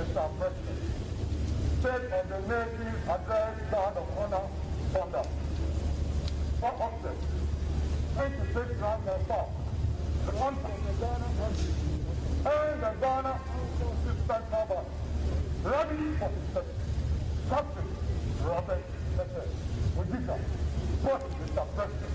Mr. President, State of the Nation Address Guard of Honor Founder. For Upset, 26 rounds and stop. One from the Ghana country and the Ghana Assistant Governor. Ready for his service. Captain Robert Mete, Odifour, what Mr. President?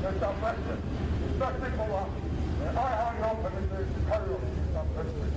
Mr. President, respecting Allah, and I have your permission to carry on, Mr. President.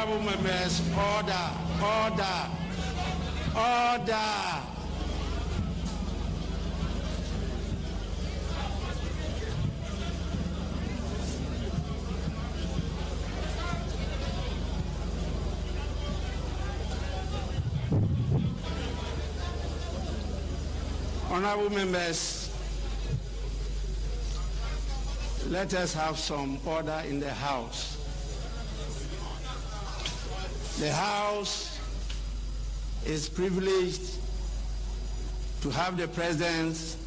Honorable members, order, order, order. Honorable members, let us have some order in the House. The House is privileged to have the presence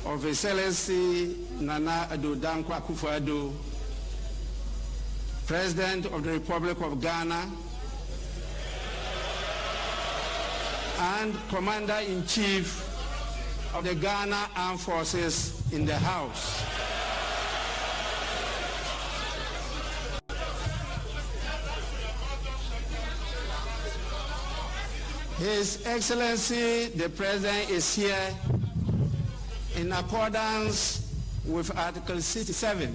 of His Excellency Nana Addo Dankwa Akufo-Addo, President of the Republic of Ghana, and Commander-in-Chief of the Ghana Armed Forces in the House. His Excellency the President is here in accordance with Article 67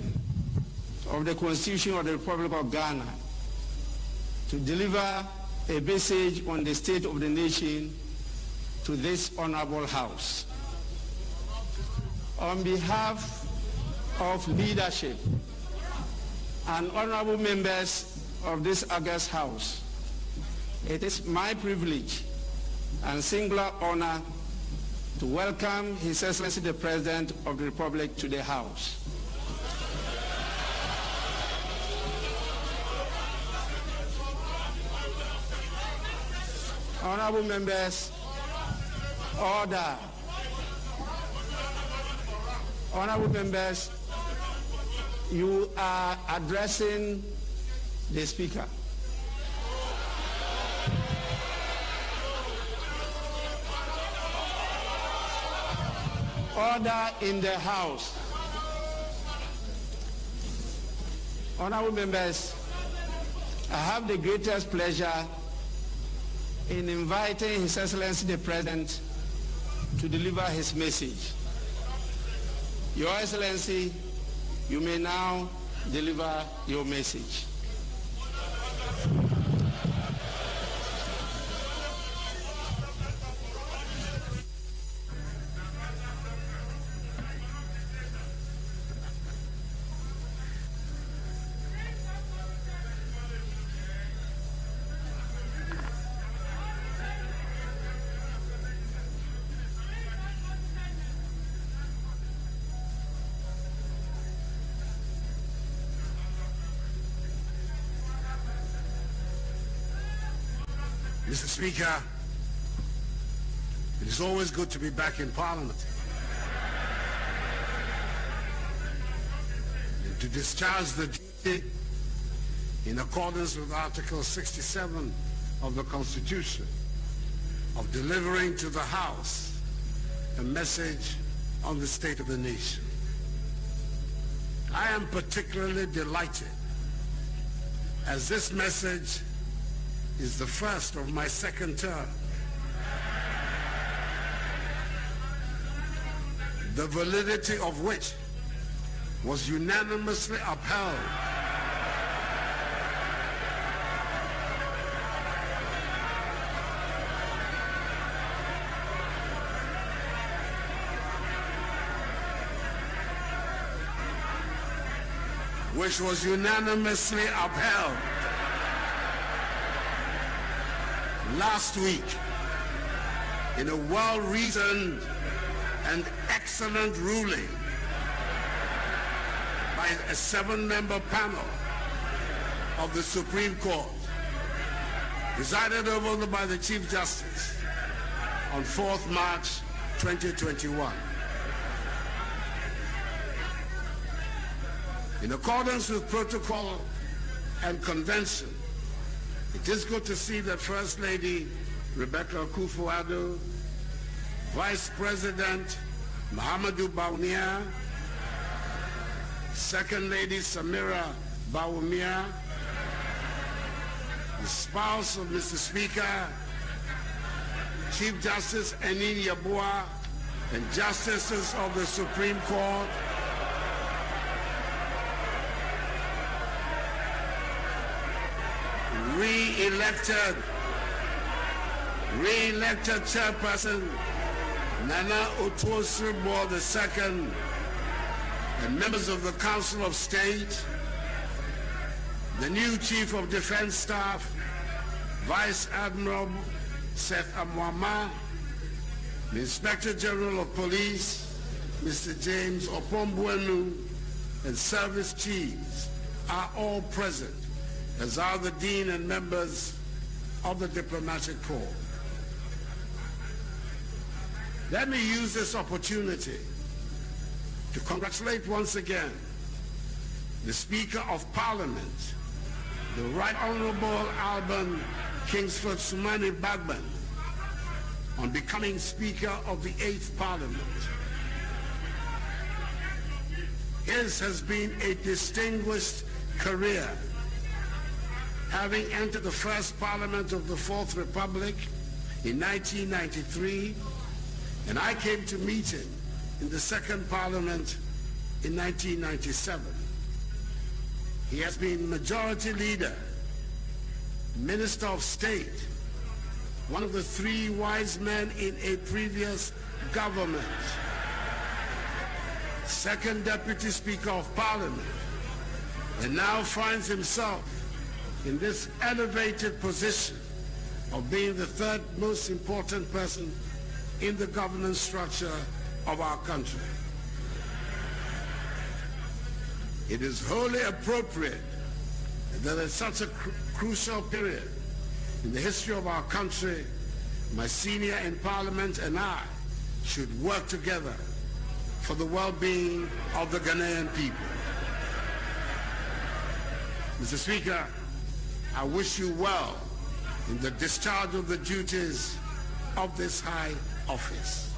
of the Constitution of the Republic of Ghana to deliver a message on the state of the nation to this honorable House. On behalf of leadership and honorable members of this august House, it is my privilege and singular honor to welcome His Excellency the President of the Republic to the House. Honorable members, order. Honorable members, you are addressing the Speaker. Order in the House. Honorable members, I have the greatest pleasure in inviting His Excellency the President to deliver his message. Your Excellency, you may now deliver your message. Mr. Speaker, it is always good to be back in Parliament and to discharge the duty in accordance with Article 67 of the Constitution of delivering to the House a message on the state of the nation. I am particularly delighted as this message is the first of my second term. The validity of which was unanimously upheld last week in a well-reasoned and excellent ruling by a 7-member panel of the Supreme Court, presided over by the Chief Justice on 4th March 2021. In accordance with protocol and convention, it is good to see that First Lady Rebecca Akufo-Addo, Vice President Muhammadu Bawumia, Second Lady Samira Bawumia, the spouse of Mr. Speaker, Chief Justice Enin Yabua, and Justices of the Supreme Court, re-elected chairperson Nana Otuosubo II, and members of the Council of State, the new Chief of Defense Staff, Vice Admiral Seth Amwama, the Inspector General of Police, Mr. James Opombuenu, and service chiefs are all present, as are the Dean and members of the Diplomatic Corps. Let me use this opportunity to congratulate once again the Speaker of Parliament, the Right Honorable Alban Kingsford Sumani Bagban, on becoming Speaker of the 8th Parliament. His has been a distinguished career, having entered the first Parliament of the Fourth Republic in 1993, and I came to meet him in the second Parliament in 1997. He has been Majority Leader, Minister of State, one of the 3 wise men in a previous government, second Deputy Speaker of Parliament, and now finds himself in this elevated position of being the 3rd most important person in the governance structure of our country. It is wholly appropriate that at such a crucial period in the history of our country, my senior in Parliament and I should work together for the well-being of the Ghanaian people. Mr. Speaker, I wish you well in the discharge of the duties of this high office.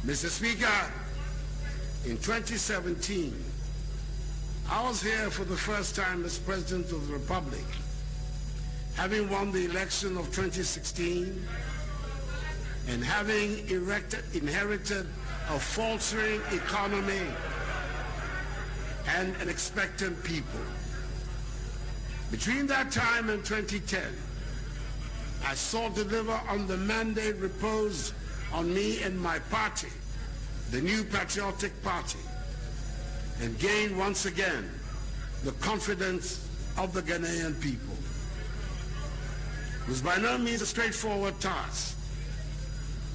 Mr. Speaker, in 2017, I was here for the first time as President of the Republic, having won the election of 2016 and having inherited a faltering economy and an expectant people. Between that time and 2010, I sought to deliver on the mandate reposed on me and my party, the New Patriotic Party, and gain once again the confidence of the Ghanaian people. It was by no means a straightforward task.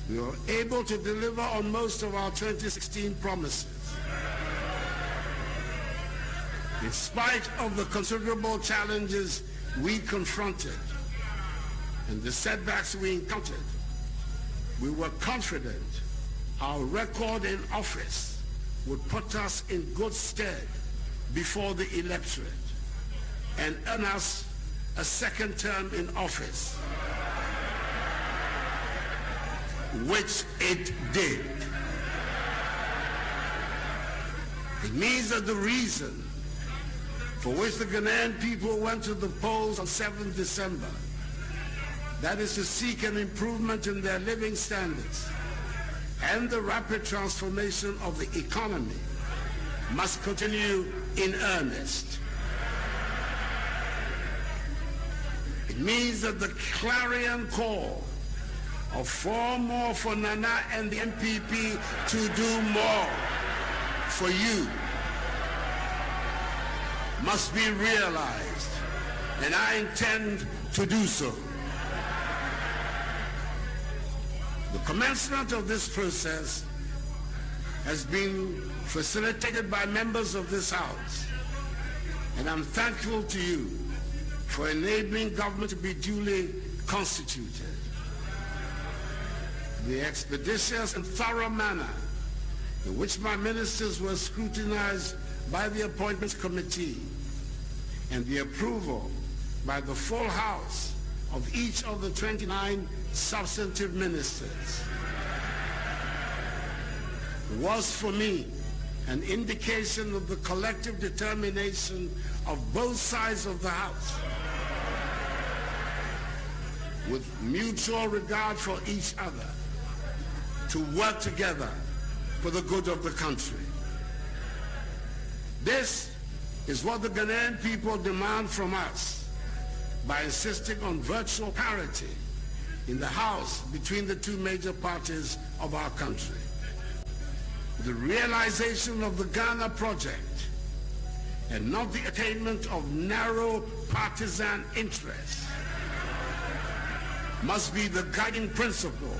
We were able to deliver on most of our 2016 promises. In spite of the considerable challenges we confronted and the setbacks we encountered, we were confident our record in office would put us in good stead before the electorate and earn us a second term in office, which it did. It means that the reason for which the Ghanaian people went to the polls on 7th December, that is to seek an improvement in their living standards and the rapid transformation of the economy, must continue in earnest. It means that the clarion call of 4 more for Nana and the MPP to do more for you must be realized, and I intend to do so. The commencement of this process has been facilitated by members of this House, and I'm thankful to you for enabling government to be duly constituted. The expeditious and thorough manner in which my ministers were scrutinized by the Appointments Committee and the approval by the full House of each of the 29 substantive ministers was for me an indication of the collective determination of both sides of the House, with mutual regard for each other, to work together for the good of the country. This is what the Ghanaian people demand from us by insisting on virtual parity in the House between the two major parties of our country. The realization of the Ghana project and not the attainment of narrow partisan interests must be the guiding principle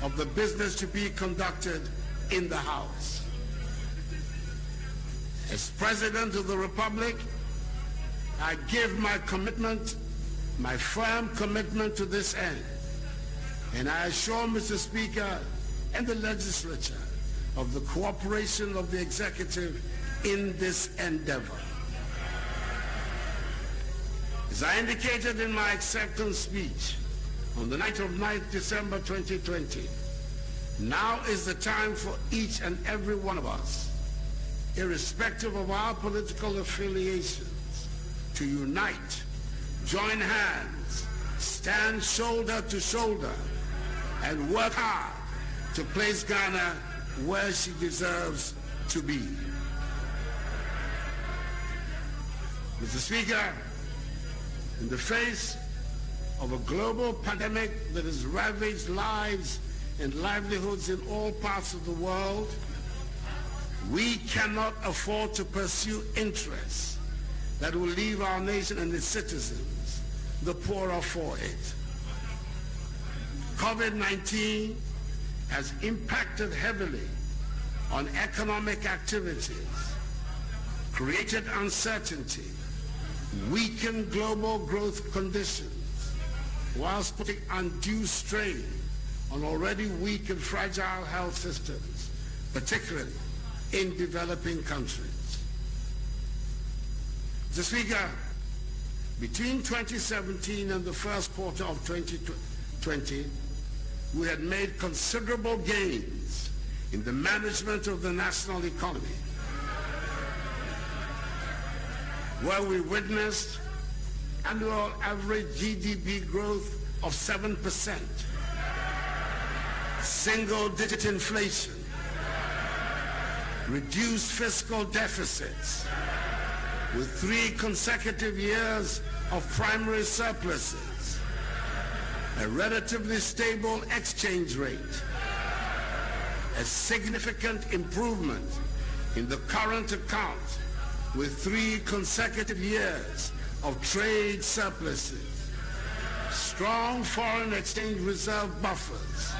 of the business to be conducted in the House. As President of the Republic, I give my commitment, my firm commitment to this end, and I assure Mr. Speaker and the legislature of the cooperation of the executive in this endeavor. As I indicated in my acceptance speech on the night of 9th December 2020, now is the time for each and every one of us, irrespective of our political affiliations, to unite, join hands, stand shoulder to shoulder, and work hard to place Ghana where she deserves to be. Mr. Speaker, in the face of a global pandemic that has ravaged lives and livelihoods in all parts of the world, we cannot afford to pursue interests that will leave our nation and its citizens the poorer for it. COVID-19 has impacted heavily on economic activities, created uncertainty, weakened global growth conditions, whilst putting undue strain on already weak and fragile health systems, particularly in developing countries. Mr. Speaker, between 2017 and the first quarter of 2020, we had made considerable gains in the management of the national economy, where we witnessed annual average GDP growth of 7%, single-digit inflation, reduced fiscal deficits, with 3 consecutive years of primary surpluses, a relatively stable exchange rate, a significant improvement in the current account with 3 consecutive years of trade surpluses, strong foreign exchange reserve buffers,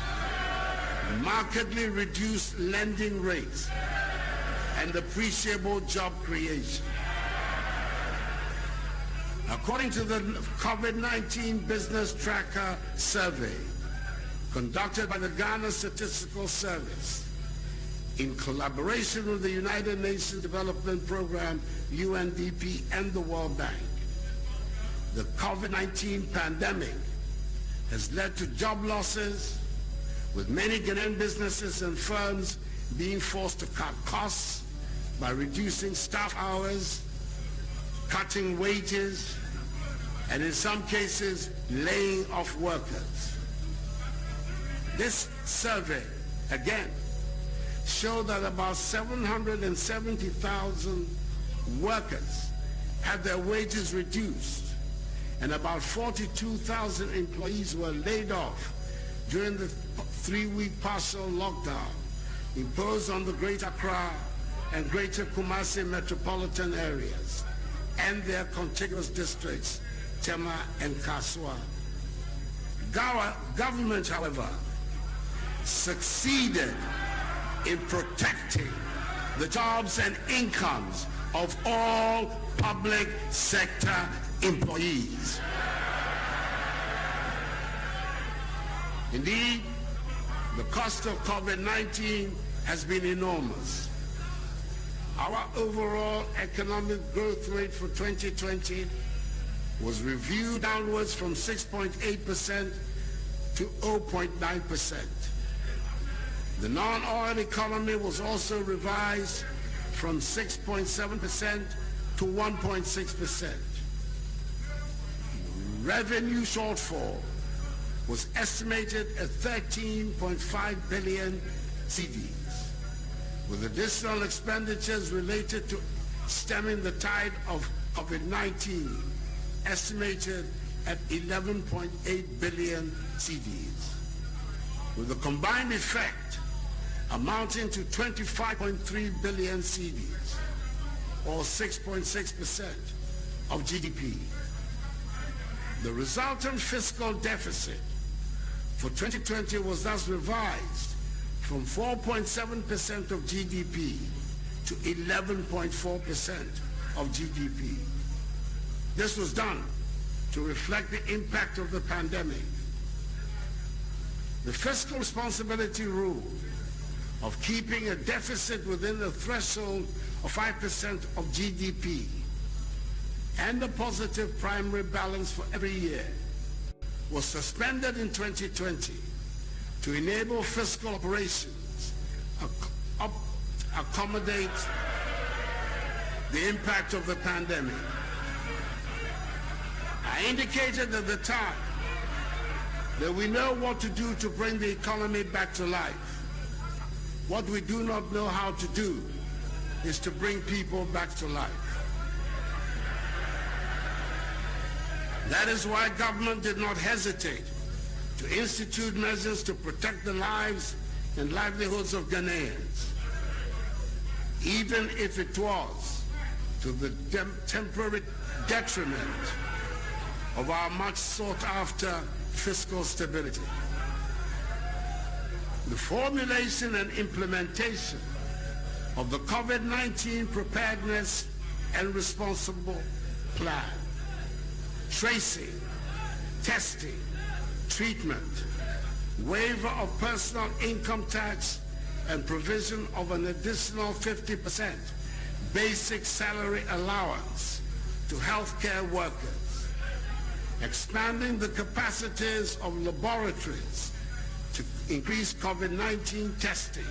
markedly reduced lending rates, and appreciable job creation. According to the COVID-19 Business Tracker Survey conducted by the Ghana Statistical Service in collaboration with the United Nations Development Program, UNDP, and the World Bank, the COVID-19 pandemic has led to job losses, with many Ghanaian businesses and firms being forced to cut costs by reducing staff hours, cutting wages, and in some cases, laying off workers. This survey, again, showed that about 770,000 workers had their wages reduced, and about 42,000 employees were laid off during the 3-week partial lockdown imposed on the Greater Accra and Greater Kumasi metropolitan areas and their contiguous districts, Tema and Kaswa. Government, however, succeeded in protecting the jobs and incomes of all public sector employees. Indeed, the cost of COVID-19 has been enormous. Our overall economic growth rate for 2020 was reviewed downwards from 6.8% to 0.9%. The non-oil economy was also revised from 6.7% to 1.6%. Revenue shortfall was estimated at 13.5 billion cedis, with additional expenditures related to stemming the tide of COVID-19, estimated at 11.8 billion cedis, with a combined effect amounting to 25.3 billion cedis, or 6.6% of GDP. The resultant fiscal deficit for 2020 was thus revised from 4.7% of GDP to 11.4% of GDP. This was done to reflect the impact of the pandemic. The fiscal responsibility rule of keeping a deficit within the threshold of 5% of GDP and a positive primary balance for every year was suspended in 2020 to enable fiscal operations accommodate the impact of the pandemic. I indicated at the time that we know what to do to bring the economy back to life. What we do not know how to do is to bring people back to life. That is why government did not hesitate to institute measures to protect the lives and livelihoods of Ghanaians, even if it was to the temporary detriment of our much sought-after fiscal stability. The formulation and implementation of the COVID-19 preparedness and responsible plan, tracing, testing, treatment, waiver of personal income tax, and provision of an additional 50% basic salary allowance to healthcare workers, expanding the capacities of laboratories to increase COVID-19 testing,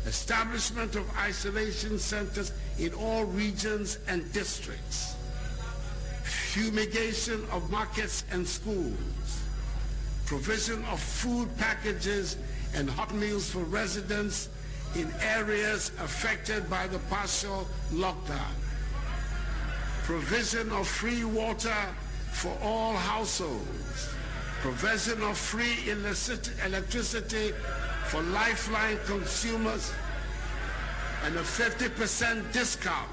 establishment of isolation centers in all regions and districts, fumigation of markets and schools, provision of food packages and hot meals for residents in areas affected by the partial lockdown, provision of free water for all households, provision of free electricity for lifeline consumers, and a 50% discount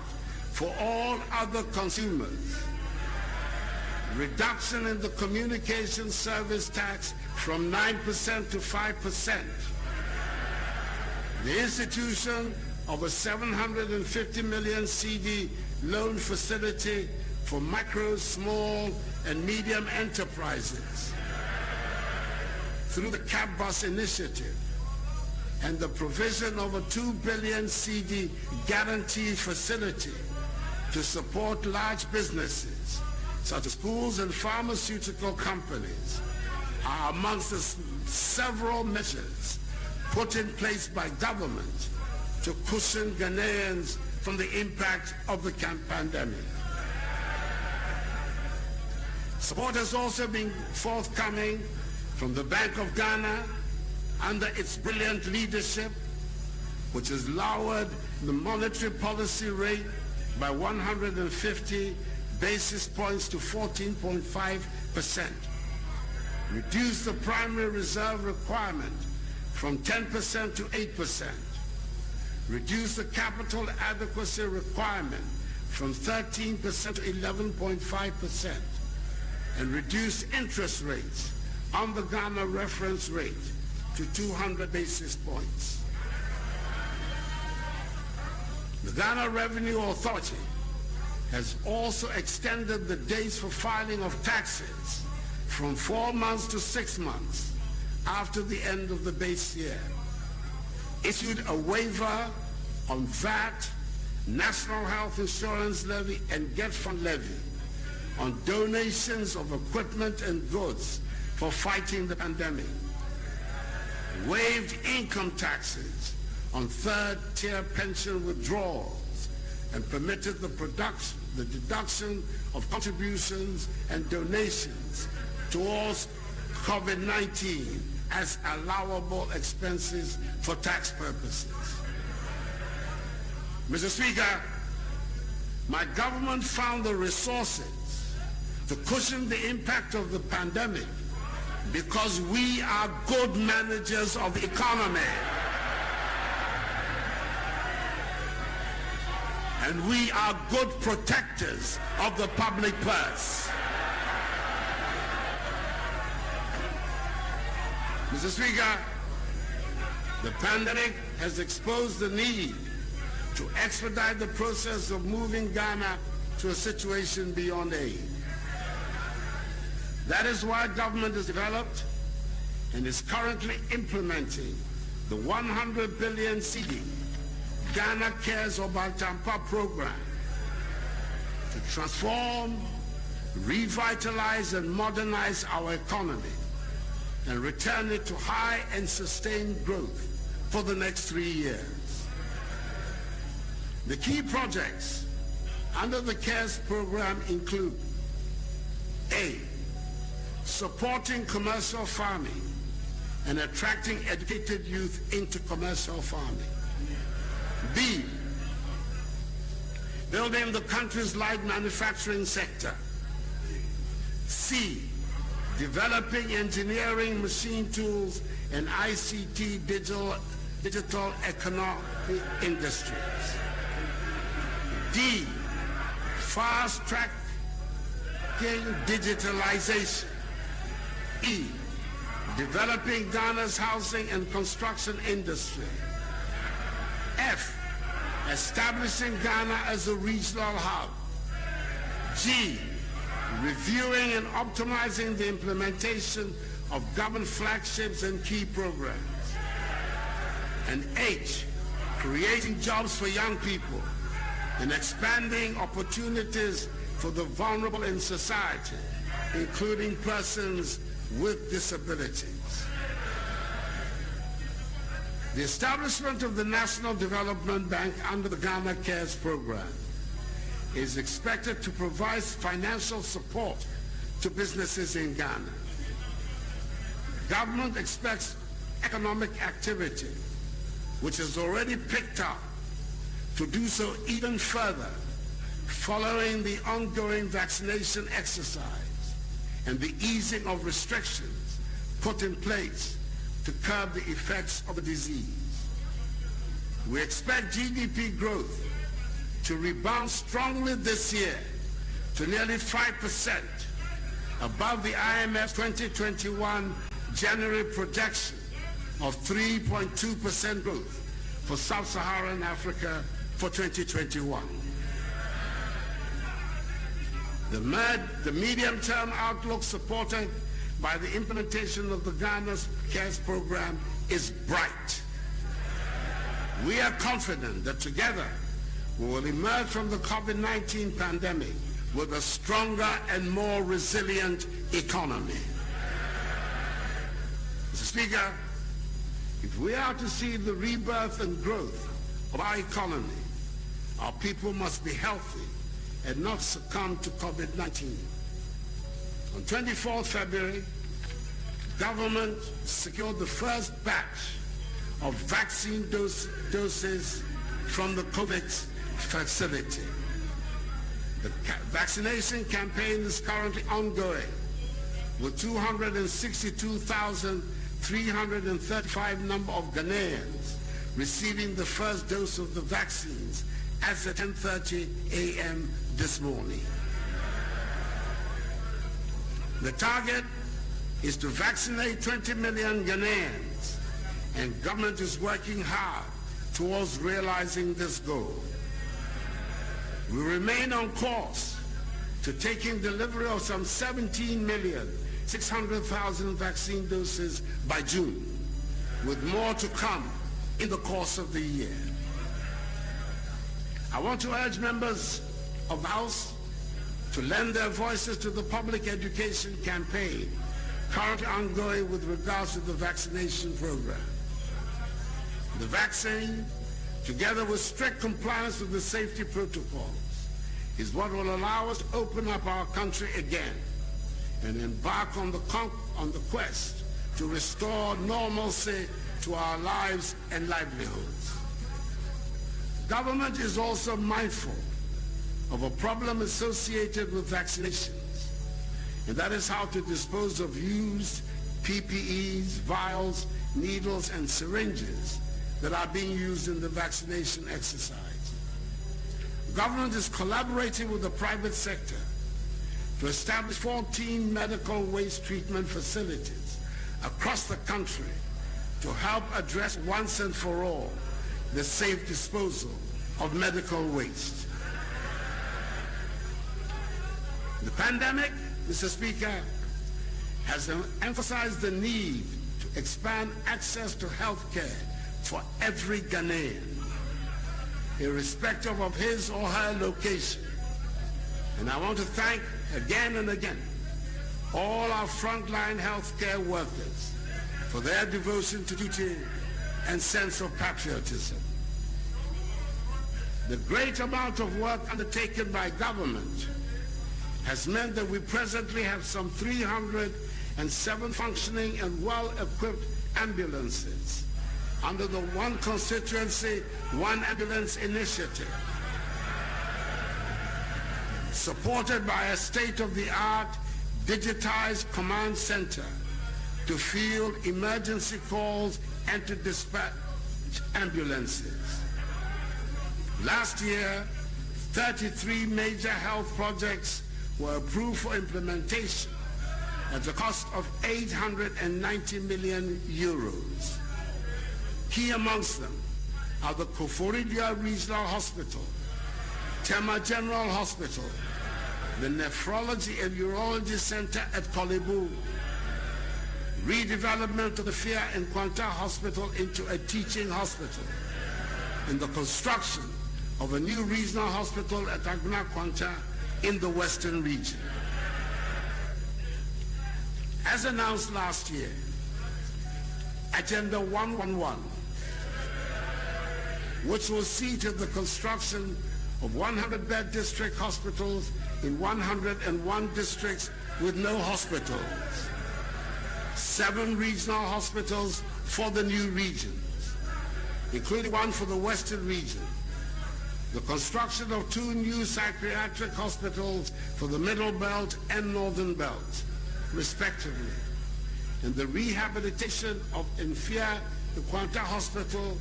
for all other consumers, reduction in the communication service tax from 9% to 5%, the institution of a 750 million CD loan facility for micro, small, and medium enterprises through the Cap Bus initiative, and the provision of a 2 billion CD guarantee facility to support large businesses such as schools and pharmaceutical companies are amongst the several measures put in place by government to cushion Ghanaians from the impact of the pandemic. Support has also been forthcoming from the Bank of Ghana under its brilliant leadership, which has lowered the monetary policy rate by 150 basis points to 14.5%, reduced the primary reserve requirement from 10% to 8%, reduced the capital adequacy requirement from 13% to 11.5%, and reduced interest rates on the Ghana reference rate to 200 basis points. The Ghana Revenue Authority has also extended the dates for filing of taxes from 4 months to 6 months after the end of the base year, issued a waiver on VAT, National Health Insurance Levy, and Get Fund Levy on donations of equipment and goods for fighting the pandemic, waived income taxes on third-tier pension withdrawals, and permitted the deduction of contributions and donations towards COVID-19 as allowable expenses for tax purposes. Mr. Speaker, my government found the resources to cushion the impact of the pandemic because we are good managers of the economy. And we are good protectors of the public purse. Mr. Speaker, the pandemic has exposed the need to expedite the process of moving Ghana to a situation beyond aid. That is why government has developed and is currently implementing the 100 billion cedi Ghana Cares Obatampa program to transform, revitalize, and modernize our economy and return it to high and sustained growth for the next 3 years. The key projects under the CARES program include: A, supporting commercial farming and attracting educated youth into commercial farming. B, building the country's light manufacturing sector. C, developing engineering, machine tools, and ICT digital economic industries. D, fast-tracking digitalization. E, developing Ghana's housing and construction industry. F, establishing Ghana as a regional hub. G, reviewing and optimizing the implementation of government flagships and key programs. And H, creating jobs for young people and expanding opportunities for the vulnerable in society, including persons with disabilities. The establishment of the National Development Bank under the Ghana Cares program is expected to provide financial support to businesses in Ghana. Government expects economic activity, which has already picked up, to do so even further following the ongoing vaccination exercise and the easing of restrictions put in place to curb the effects of the disease. We expect GDP growth to rebound strongly this year to nearly 5%, above the IMF 2021 January projection of 3.2% growth for Sub-Saharan Africa for 2021. The medium-term outlook supported by the implementation of the Ghana's CARES program is bright. We are confident that together we will emerge from the COVID-19 pandemic with a stronger and more resilient economy. Mr. Speaker, if we are to see the rebirth and growth of our economy, our people must be healthy and not succumb to COVID-19. On 24th February, government secured the first batch of vaccine doses from the COVAX facility. The vaccination campaign is currently ongoing, with 262,335 number of Ghanaians receiving the first dose of the vaccines as at 10:30 a.m. this morning. The target is to vaccinate 20 million Ghanaians, and government is working hard towards realizing this goal. We remain on course to taking delivery of some 17,600,000 vaccine doses by June, with more to come in the course of the year. I want to urge members of the House to lend their voices to the public education campaign currently ongoing with regards to the vaccination program. The vaccine, together with strict compliance with the safety protocols, is what will allow us to open up our country again and embark on the quest to restore normalcy to our lives and livelihoods. Government is also mindful of a problem associated with vaccinations, and that is how to dispose of used PPEs, vials, needles, and syringes that are being used in the vaccination exercise. Government is collaborating with the private sector to establish 14 medical waste treatment facilities across the country to help address once and for all the safe disposal of medical waste. The pandemic, Mr. Speaker, has emphasized the need to expand access to health care for every Ghanaian, irrespective of his or her location. And I want to thank again and again all our frontline healthcare workers for their devotion to duty and sense of patriotism. The great amount of work undertaken by government has meant that we presently have some 307 functioning and well-equipped ambulances under the One Constituency, One Ambulance initiative, supported by a state-of-the-art digitized command center to field emergency calls and to dispatch ambulances. Last year, 33 major health projects were approved for implementation at the cost of 890 million euros. Key amongst them are the Koforidua Regional Hospital, Tema General Hospital, the Nephrology and Urology Center at Kolebu, redevelopment of the Afia and Kwanta Hospital into a teaching hospital, and the construction of a new regional hospital at Agyin Asare in the Western region. As announced last year, Agenda 111, which will see to the construction of 100-bed district hospitals in 101 districts with no hospitals, 7 regional hospitals for the new regions, including one for the Western region, the construction of 2 new psychiatric hospitals for the Middle Belt and Northern Belt, respectively, and the rehabilitation of Afia, the Kwanta Hospital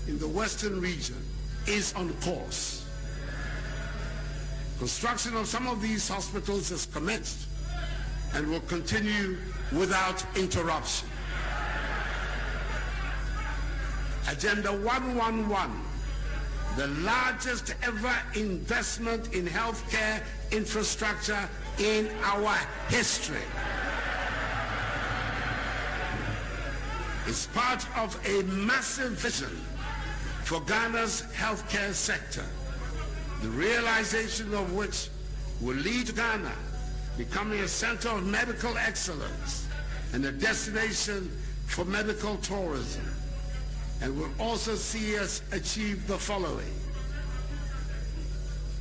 in the Western region is on course. Construction of some of these hospitals has commenced and will continue without interruption. Agenda 111, the largest ever investment in healthcare infrastructure in our history, is part of a massive vision for Ghana's healthcare sector, the realization of which will lead to Ghana becoming a center of medical excellence and a destination for medical tourism, and will also see us achieve the following.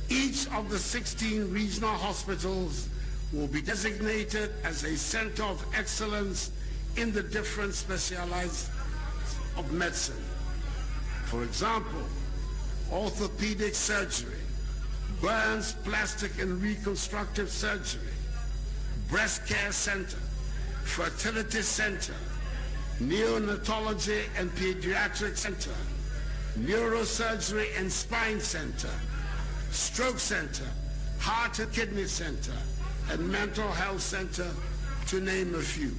Each of the 16 regional hospitals will be designated as a center of excellence in the different specialties of medicine. For example, orthopedic surgery, burns, plastic and reconstructive surgery, breast care center, fertility center, neonatology and pediatric center, neurosurgery and spine center, stroke center, heart and kidney center, and mental health center, to name a few.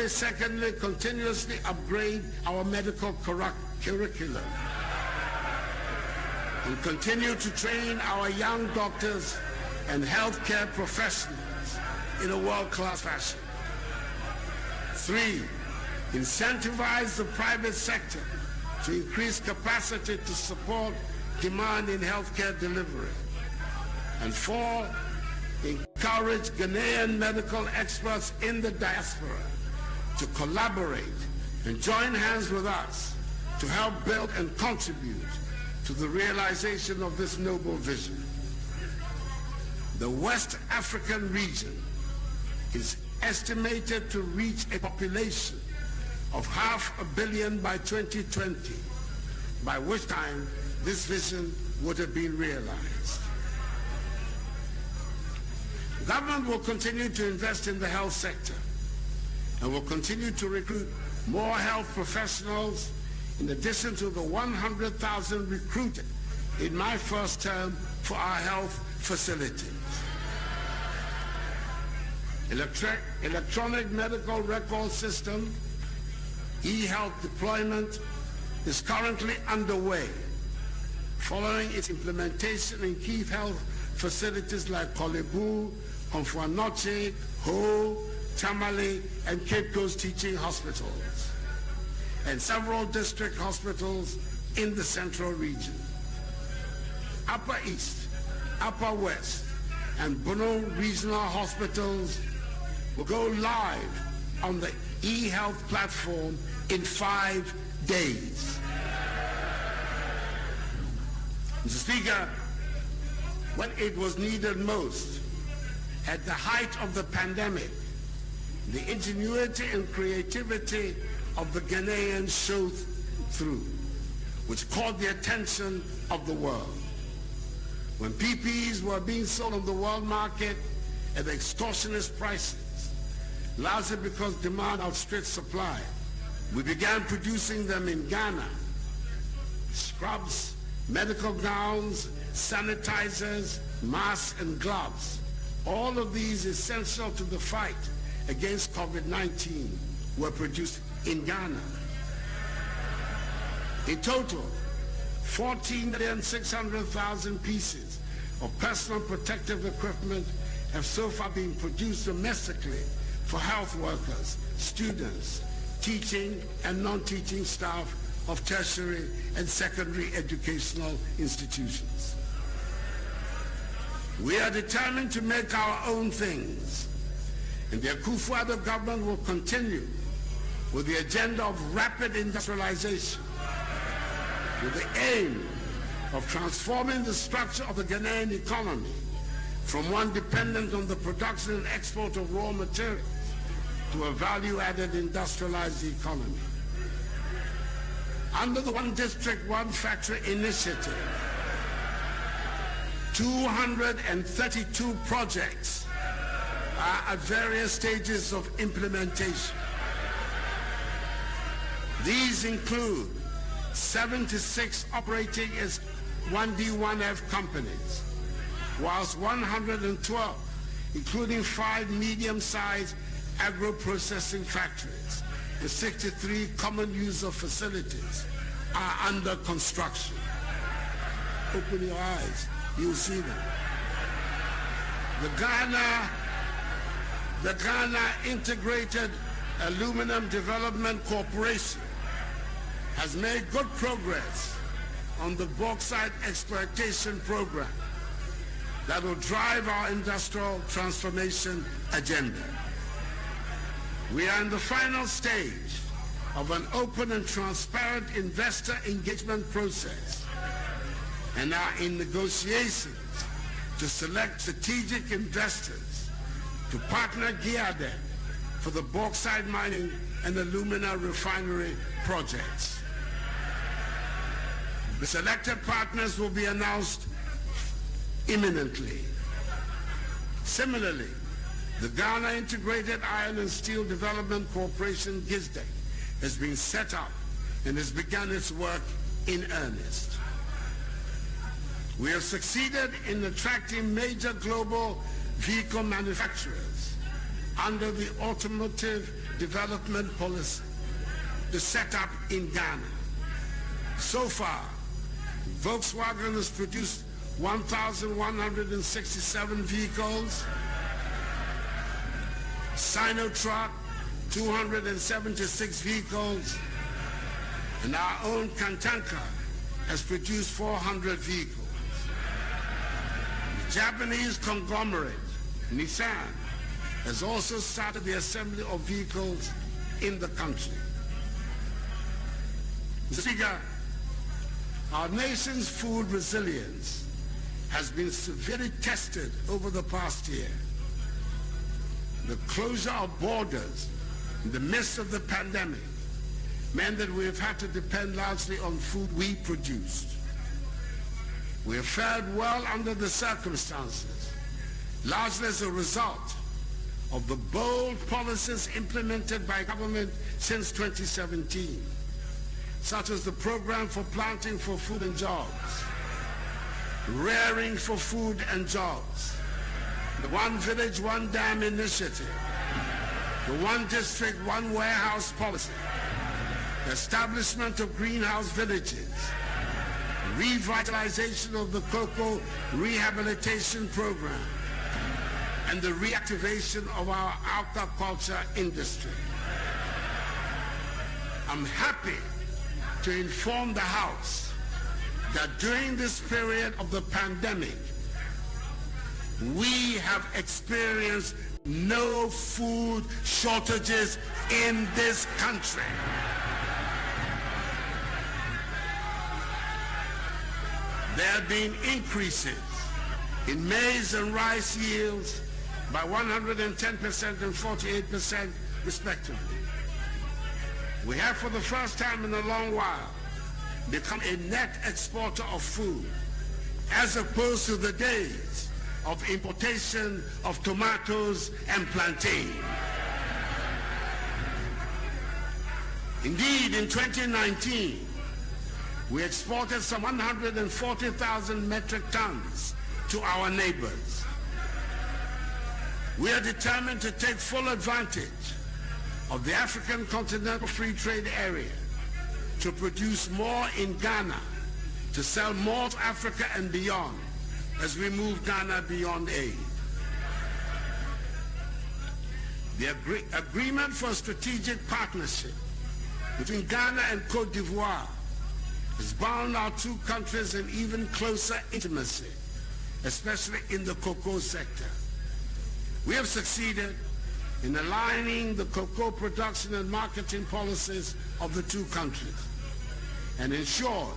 Secondly, continuously upgrade our medical curriculum and continue to train our young doctors and healthcare professionals in a world-class fashion. 3, incentivize the private sector to increase capacity to support demand in healthcare delivery. And 4, encourage Ghanaian medical experts in the diaspora to collaborate and join hands with us to help build and contribute to the realization of this noble vision. The West African region is estimated to reach a population of 500 million by 2020, by which time this vision would have been realized. Government will continue to invest in the health sector and will continue to recruit more health professionals in addition to the 100,000 recruited in my first term for our health facilities. Electronic medical record system, e-health deployment is currently underway following its implementation in key health facilities like Kolebu, Konfuanoche, Ho, Tamale, and Cape Coast teaching hospitals, and several district hospitals in the central region. Upper East, Upper West, and Bono regional hospitals will go live on the e-health platform in 5 days. Mr. Speaker, when it was needed most, at the height of the pandemic, the ingenuity and creativity of the Ghanaians showed through, which caught the attention of the world. When PPEs were being sold on the world market at extortionist prices, largely because demand outstripped supply, we began producing them in Ghana. Scrubs, medical gowns, sanitizers, masks, and gloves. All of these essential to the fight against COVID-19 were produced in Ghana. In total, 14,600,000 pieces of personal protective equipment have so far been produced domestically for health workers, students, teaching and non-teaching staff of tertiary and secondary educational institutions. We are determined to make our own things, and the Akufo-Addo government will continue with the agenda of rapid industrialization, with the aim of transforming the structure of the Ghanaian economy from one dependent on the production and export of raw materials to a value-added industrialized economy. Under the One District, One Factory initiative, 232 projects are at various stages of implementation. These include 76 operating as 1D1F companies, whilst 112, including 5 medium-sized agro-processing factories and 63 common user facilities, are under construction. Open your eyes, you'll see them. The Ghana Integrated Aluminum Development Corporation has made good progress on the bauxite exploitation program that will drive our industrial transformation agenda. We are in the final stage of an open and transparent investor engagement process and are in negotiations to select strategic investors to partner GIADEP for the bauxite mining and alumina refinery projects. The selected partners will be announced imminently. Similarly, the Ghana Integrated Iron and Steel Development Corporation, GISDEC, has been set up and has begun its work in earnest. We have succeeded in attracting major global vehicle manufacturers under the Automotive Development Policy to set up in Ghana. So far, Volkswagen has produced 1,167 vehicles, Sinotruck 276 vehicles, and our own Kantanka has produced 400 vehicles. The Japanese conglomerate Nissan has also started the assembly of vehicles in the country. Mr. Speaker, our nation's food resilience has been severely tested over the past year. The closure of borders in the midst of the pandemic meant that we have had to depend largely on food we produced. We have fared well under the circumstances, largely as a result of the bold policies implemented by government since 2017, such as the program for planting for food and jobs, rearing for food and jobs, the One Village, One Dam initiative, the One District, One Warehouse policy, the establishment of greenhouse villages, revitalization of the cocoa rehabilitation program, and the reactivation of our aquaculture industry. I'm happy to inform the House that during this period of the pandemic, we have experienced no food shortages in this country. There have been increases in maize and rice yields by 110% and 48% respectively. We have for the first time in a long while become a net exporter of food, as opposed to the days of importation of tomatoes and plantain. Indeed, in 2019, we exported some 140,000 metric tons to our neighbors. We are determined to take full advantage of the African Continental Free Trade Area to produce more in Ghana, to sell more to Africa and beyond as we move Ghana beyond aid. The agreement for strategic partnership between Ghana and Cote d'Ivoire has bound our two countries in even closer intimacy, especially in the cocoa sector. We have succeeded in aligning the cocoa production and marketing policies of the two countries and ensured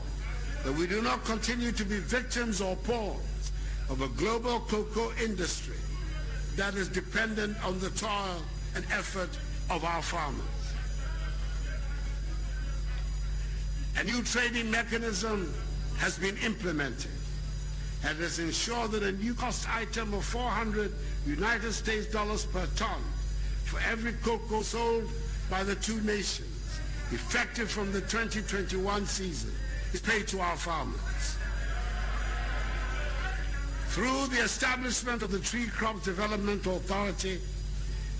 that we do not continue to be victims or pawns of a global cocoa industry that is dependent on the toil and effort of our farmers. A new trading mechanism has been implemented and has ensured that a new cost item of 400 United States dollars per ton for every cocoa sold by the two nations, effective from the 2021 season, is paid to our farmers. Through the establishment of the Tree Crops Development Authority,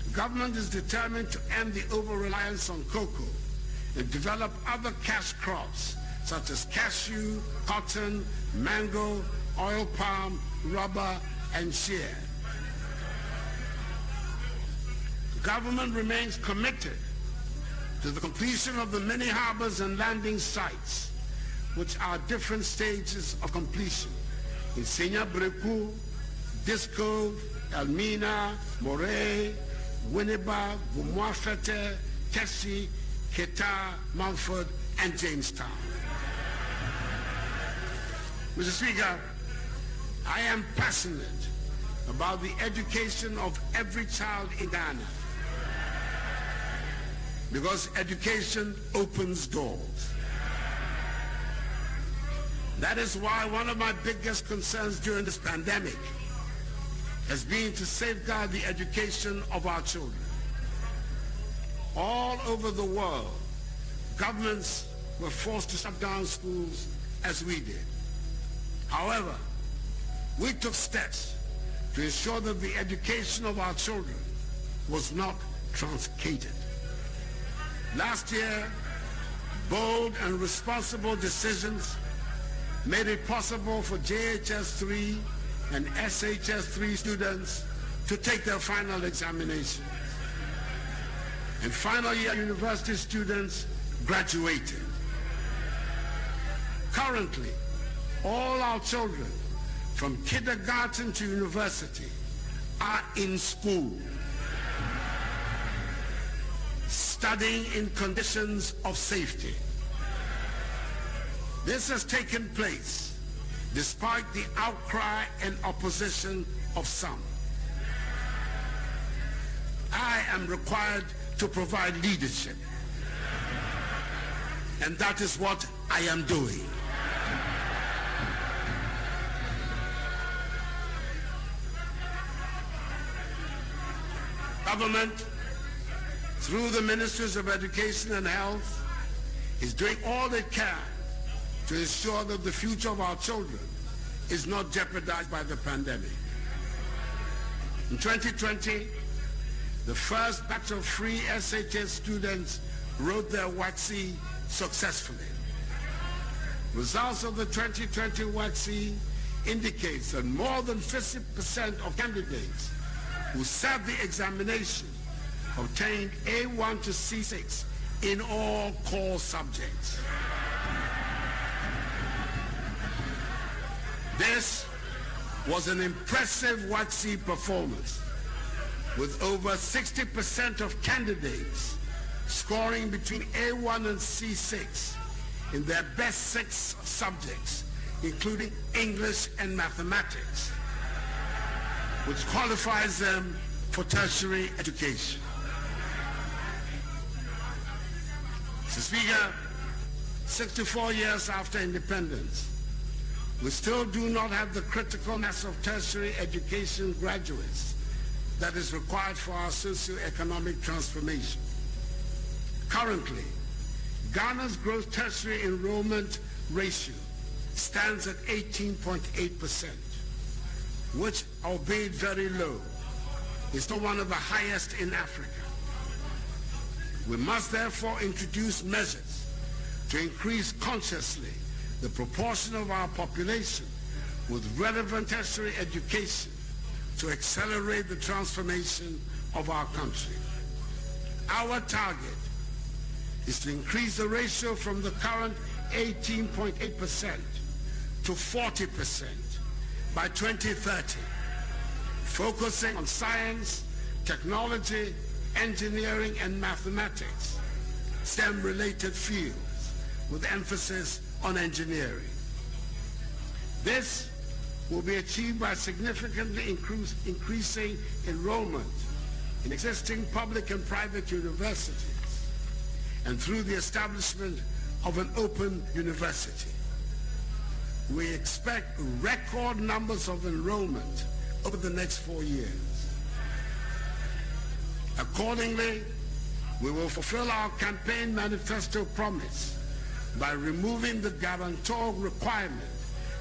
the government is determined to end the over-reliance on cocoa and develop other cash crops such as cashew, cotton, mango, oil palm, rubber, and shea. The government remains committed to the completion of the many harbors and landing sites, which are different stages of completion in Senya Breku, Disco, Elmina, Moray, Winneba, Gumwafete, Tessie, Keta, Mumford, and Jamestown. Mr. Speaker, I am passionate about the education of every child in Ghana, because education opens doors. That is why one of my biggest concerns during this pandemic has been to safeguard the education of our children. All over the world, governments were forced to shut down schools as we did. However, we took steps to ensure that the education of our children was not truncated. Last year, bold and responsible decisions made it possible for JHS 3 and SHS 3 students to take their final examinations. And final year university students graduated. Currently, all our children from kindergarten to university are in school, studying in conditions of safety. This has taken place despite the outcry and opposition of some. I am required to provide leadership. And that is what I am doing. Government, through the Ministries of Education and Health, is doing all it can to ensure that the future of our children is not jeopardized by the pandemic. In 2020, the first batch of free SHS students wrote their WATC successfully. Results of the 2020 WATC indicates that more than 50% of candidates who sat the examination obtained A1 to C6 in all core subjects. This was an impressive WATC performance, with over 60% of candidates scoring between A1 and C6 in their best 6 subjects, including English and mathematics, which qualifies them for tertiary education. Mr. Speaker, 64 years after independence, we still do not have the critical mass of tertiary education graduates that is required for our socio-economic transformation. Currently, Ghana's gross tertiary enrollment ratio stands at 18.8%, which, albeit very low, is still one of the highest in Africa. We must therefore introduce measures to increase consciously the proportion of our population with relevant tertiary education to accelerate the transformation of our country. Our target is to increase the ratio from the current 18.8% to 40% by 2030, focusing on science, technology, engineering, and mathematics, STEM-related fields, with emphasis on engineering. This will be achieved by significantly increasing enrollment in existing public and private universities and through the establishment of an open university. We expect record numbers of enrollment over the next 4 years. Accordingly, we will fulfill our campaign manifesto promise by removing the guarantor requirement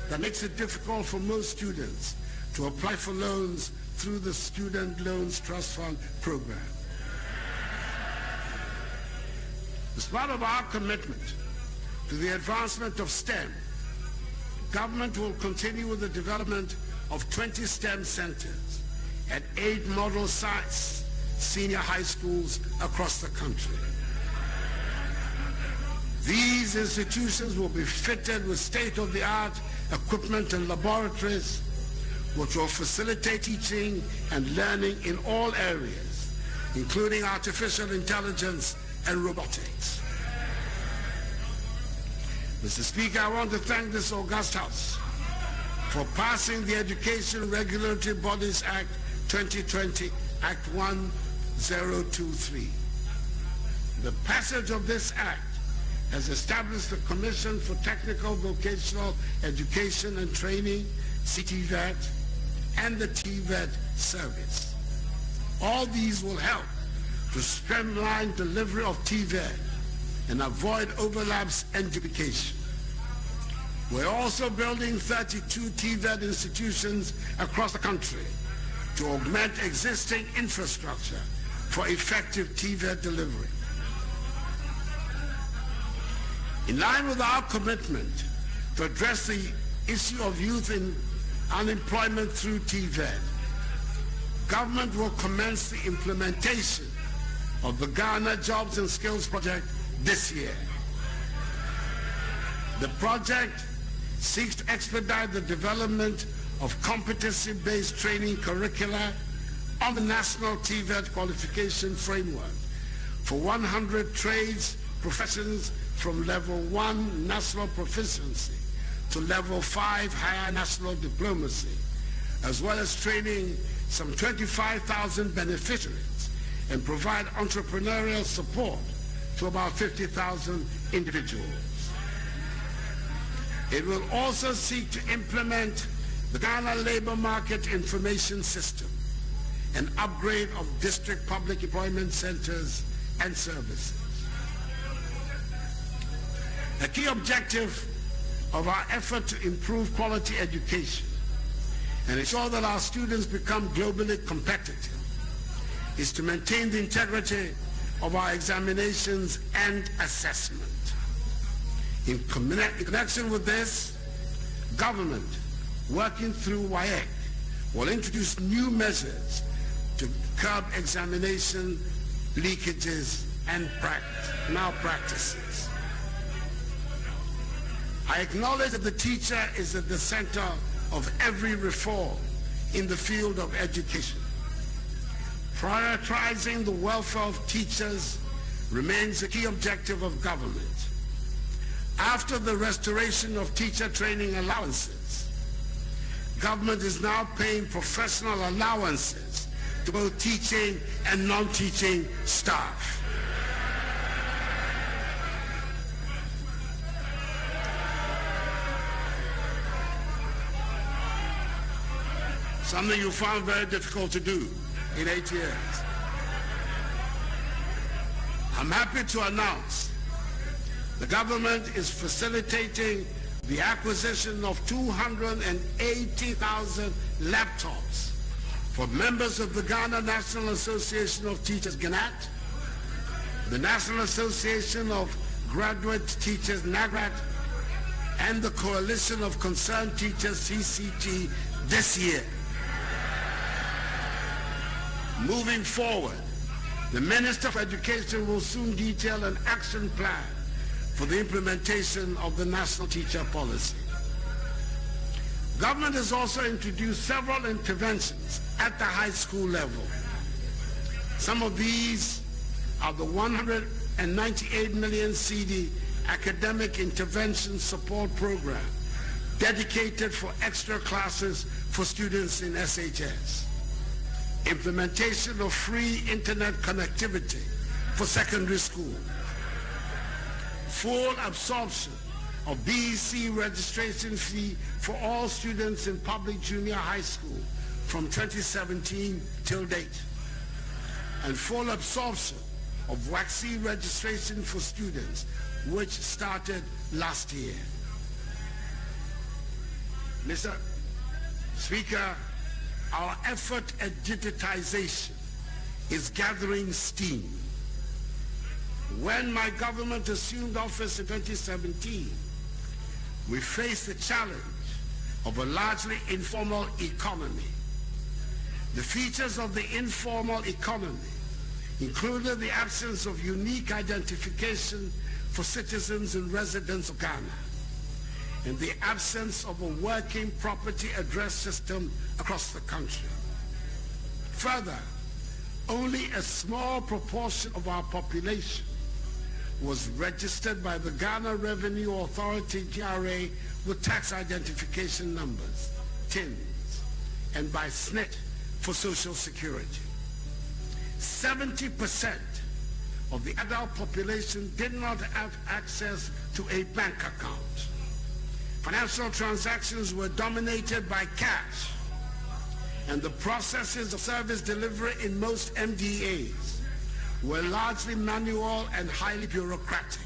that makes it difficult for most students to apply for loans through the Student Loans Trust Fund program. As part of our commitment to the advancement of STEM, government will continue with the development of 20 STEM centers at 8 model sites, senior high schools across the country. These institutions will be fitted with state-of-the-art equipment and laboratories, which will facilitate teaching and learning in all areas, including artificial intelligence and robotics. Mr. Speaker, I want to thank this august House for passing the Education Regulatory Bodies Act 2020, Act 1023. The passage of this act has established the Commission for Technical Vocational Education and Training, CTVET, and the TVET service. All these will help to streamline delivery of TVET and avoid overlaps and duplication. We're also building 32 TVET institutions across the country to augment existing infrastructure for effective TVET delivery. In line with our commitment to address the issue of youth in unemployment through TVET, government will commence the implementation of the Ghana Jobs and Skills Project this year. The project seeks to expedite the development of competency-based training curricula on the National TVET Qualification Framework for 100 trades, professions from Level 1 National Proficiency to Level 5 Higher National Diplomacy, as well as training some 25,000 beneficiaries and provide entrepreneurial support to about 50,000 individuals. It will also seek to implement the Ghana Labor Market Information System, an upgrade of district public employment centers and services. A key objective of our effort to improve quality education and ensure that our students become globally competitive is to maintain the integrity of our examinations and assessment. In connection with this, government, working through WAEC, will introduce new measures to curb examination leakages and malpractices. I acknowledge that the teacher is at the center of every reform in the field of education. Prioritizing the welfare of teachers remains a key objective of government. After the restoration of teacher training allowances, government is now paying professional allowances to both teaching and non-teaching staff. Something you found very difficult to do in 8 years. I'm happy to announce the government is facilitating the acquisition of 280,000 laptops for members of the Ghana National Association of Teachers, GNAT, the National Association of Graduate Teachers, NAGRAT, and the Coalition of Concerned Teachers, CCT, this year. Moving forward, the Minister for Education will soon detail an action plan for the implementation of the National Teacher Policy. Government has also introduced several interventions at the high school level. Some of these are the 198 million CD Academic Intervention Support Program dedicated for extra classes for students in SHS. Implementation of free internet connectivity for secondary school. Full absorption of BEC registration fee for all students in public junior high school from 2017 till date. And full absorption of WACC registration for students, which started last year. Mr. Speaker, our effort at digitization is gathering steam. When my government assumed office in 2017, we faced the challenge of a largely informal economy. The features of the informal economy included the absence of unique identification for citizens and residents of Ghana, and the absence of a working property address system across the country. Further, only a small proportion of our population was registered by the Ghana Revenue Authority, GRA, with tax identification numbers, TINs, and by SNIT for Social Security. 70% of the adult population did not have access to a bank account. Financial transactions were dominated by cash, and the processes of service delivery in most MDAs were largely manual and highly bureaucratic.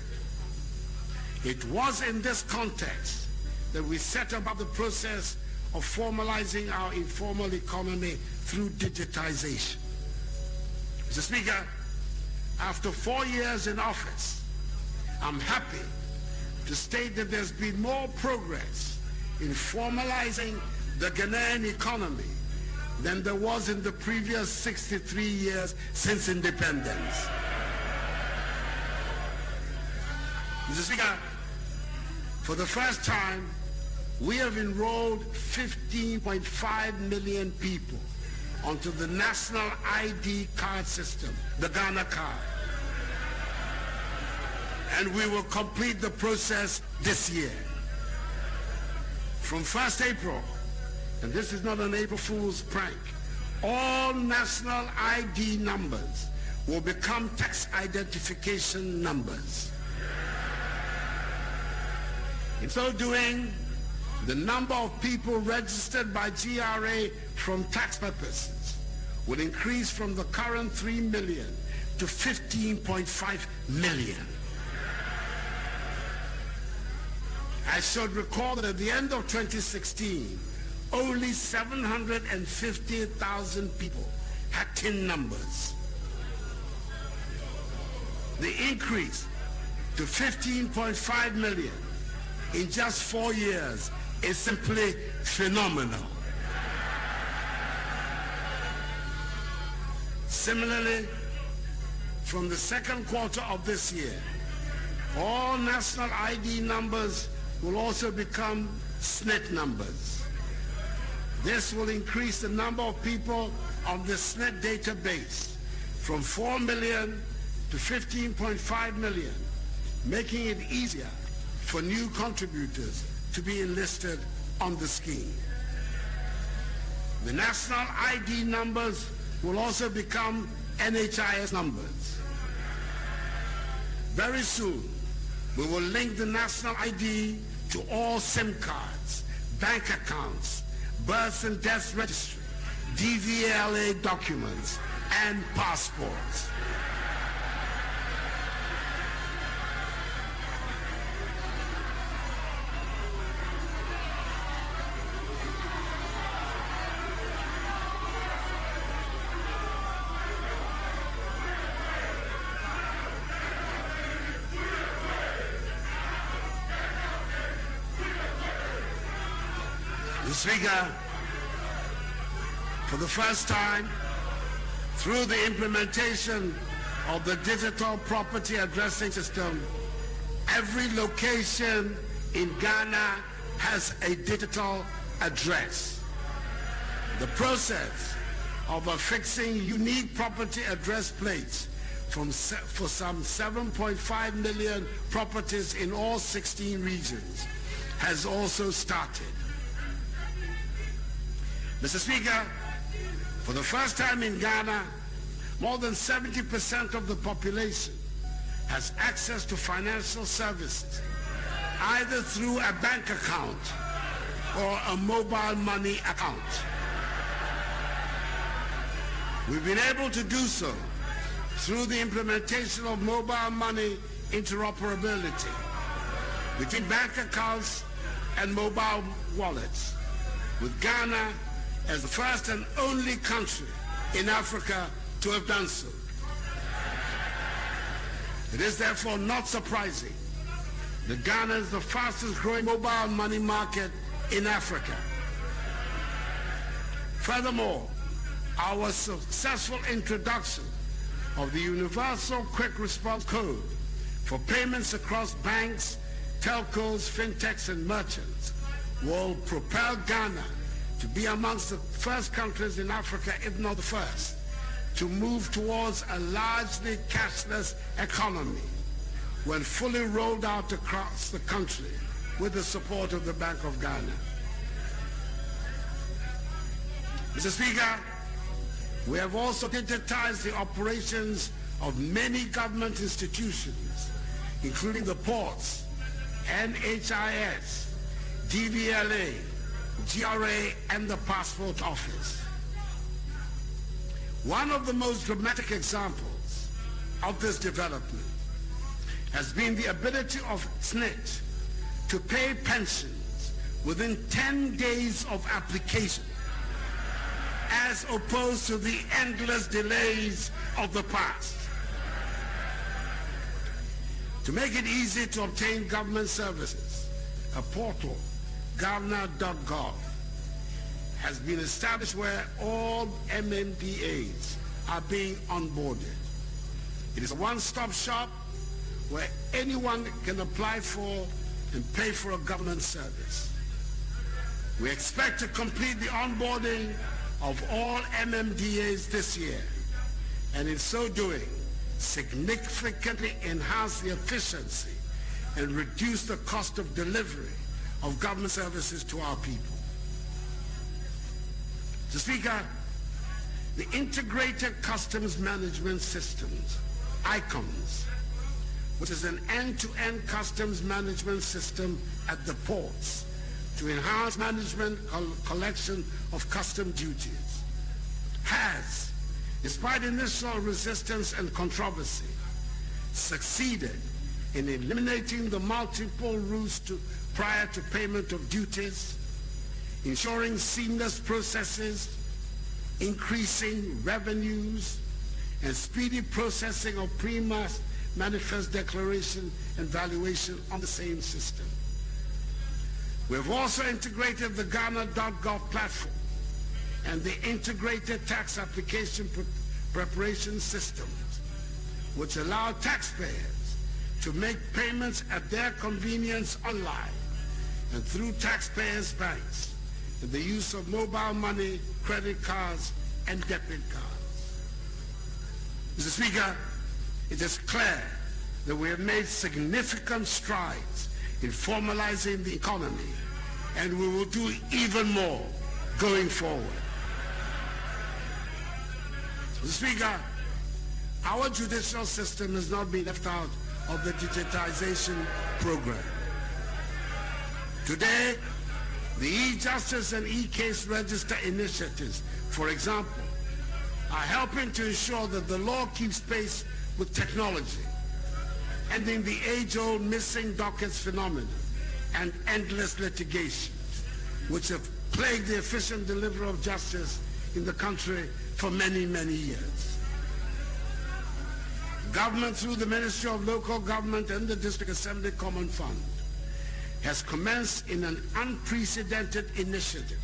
It was in this context that we set about the process of formalizing our informal economy through digitization. Mr. Speaker, after 4 years in office, I'm happy to state that there's been more progress in formalizing the Ghanaian economy than there was in the previous 63 years since independence. Mr. Speaker, for the first time, we have enrolled 15.5 million people onto the national ID card system, the Ghana card. And we will complete the process this year. From 1st April, and this is not an April Fool's prank, all national ID numbers will become tax identification numbers. In so doing, the number of people registered by GRA from tax purposes will increase from the current 3 million to 15.5 million. I should recall that at the end of 2016, only 750,000 people had TIN numbers. The increase to 15.5 million in just 4 years is simply phenomenal. Similarly, from the second quarter of this year, all national ID numbers will also become SNIT numbers. This will increase the number of people on the SNIT database from 4 million to 15.5 million, making it easier for new contributors to be enlisted on the scheme. The national ID numbers will also become NHIS numbers. Very soon, we will link the national ID to all SIM cards, bank accounts, birth and death registry, DVLA documents, and passports. Speaker, for the first time, through the implementation of the digital property addressing system, every location in Ghana has a digital address. The process of affixing unique property address plates for some 7.5 million properties in all 16 regions has also started. Mr. Speaker, for the first time in Ghana, more than 70% of the population has access to financial services, either through a bank account or a mobile money account. We've been able to do so through the implementation of mobile money interoperability between bank accounts and mobile wallets, with Ghana as the first and only country in Africa to have done so. It is therefore not surprising that Ghana is the fastest growing mobile money market in Africa. Furthermore, our successful introduction of the Universal Quick Response Code for payments across banks, telcos, fintechs, and merchants will propel Ghana to be amongst the first countries in Africa, if not the first, to move towards a largely cashless economy when fully rolled out across the country with the support of the Bank of Ghana. Mr. Speaker, we have also digitized the operations of many government institutions, including the ports, NHIS, DVLA, GRA, and the Passport Office. One of the most dramatic examples of this development has been the ability of SNIT to pay pensions within 10 days of application, as opposed to the endless delays of the past. To make it easy to obtain government services, a portal, Ghana.gov, has been established where all MMDAs are being onboarded. It is a one-stop shop where anyone can apply for and pay for a government service. We expect to complete the onboarding of all MMDAs this year, and in so doing, significantly enhance the efficiency and reduce the cost of delivery of government services to our people. Mr. Speaker, the Integrated Customs Management Systems, ICOMS, which is an end-to-end customs management system at the ports to enhance management collection of custom duties, has, despite initial resistance and controversy, succeeded in eliminating the multiple routes prior to payment of duties, ensuring seamless processes, increasing revenues, and speedy processing of manifest declaration and valuation on the same system. We've also integrated the Ghana.gov platform and the integrated tax application preparation systems, which allow taxpayers to make payments at their convenience online and through taxpayers' banks in the use of mobile money, credit cards, and debit cards. Mr. Speaker, it is clear that we have made significant strides in formalizing the economy, and we will do even more going forward. Mr. Speaker, our judicial system has not been left out of the digitization program. Today, the e-Justice and e-Case Register initiatives, for example, are helping to ensure that the law keeps pace with technology, ending the age-old missing dockets phenomenon and endless litigation, which have plagued the efficient delivery of justice in the country for many, many years. Government, through the Ministry of Local Government and the District Assembly Common Fund, has commenced in an unprecedented initiative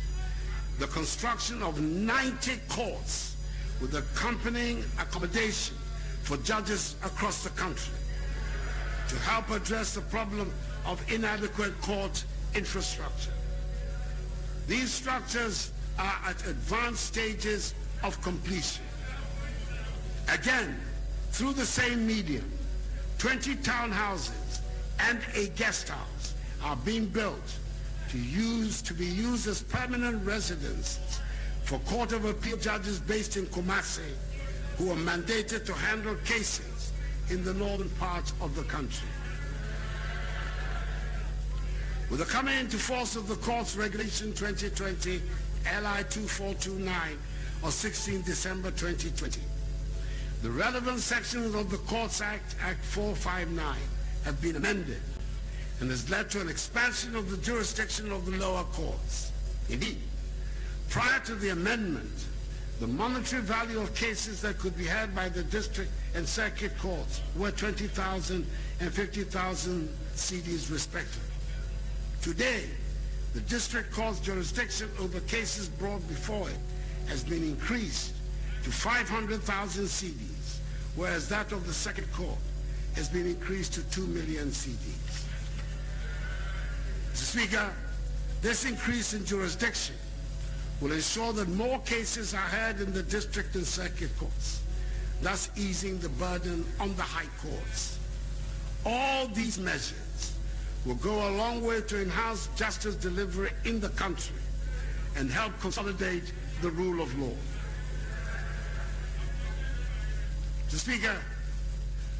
the construction of 90 courts with accompanying accommodation for judges across the country to help address the problem of inadequate court infrastructure. These structures are at advanced stages of completion. Again, through the same medium, 20 townhouses and a guest house are being built to be used as permanent residences for Court of Appeal judges based in Kumasi who are mandated to handle cases in the northern part of the country. With the coming into force of the Courts Regulation 2020 LI 2429 of 16 December 2020, the relevant sections of the Courts Act, Act 459, have been amended and has led to an expansion of the jurisdiction of the lower courts. Indeed, prior to the amendment, the monetary value of cases that could be heard by the district and circuit courts were 20,000 and 50,000 cedis respectively. Today, the district court's jurisdiction over cases brought before it has been increased to 500,000 cedis, whereas that of the circuit court has been increased to 2 million cedis. Mr. Speaker, this increase in jurisdiction will ensure that more cases are heard in the district and circuit courts, thus easing the burden on the high courts. All these measures will go a long way to enhance justice delivery in the country and help consolidate the rule of law. Mr. Speaker,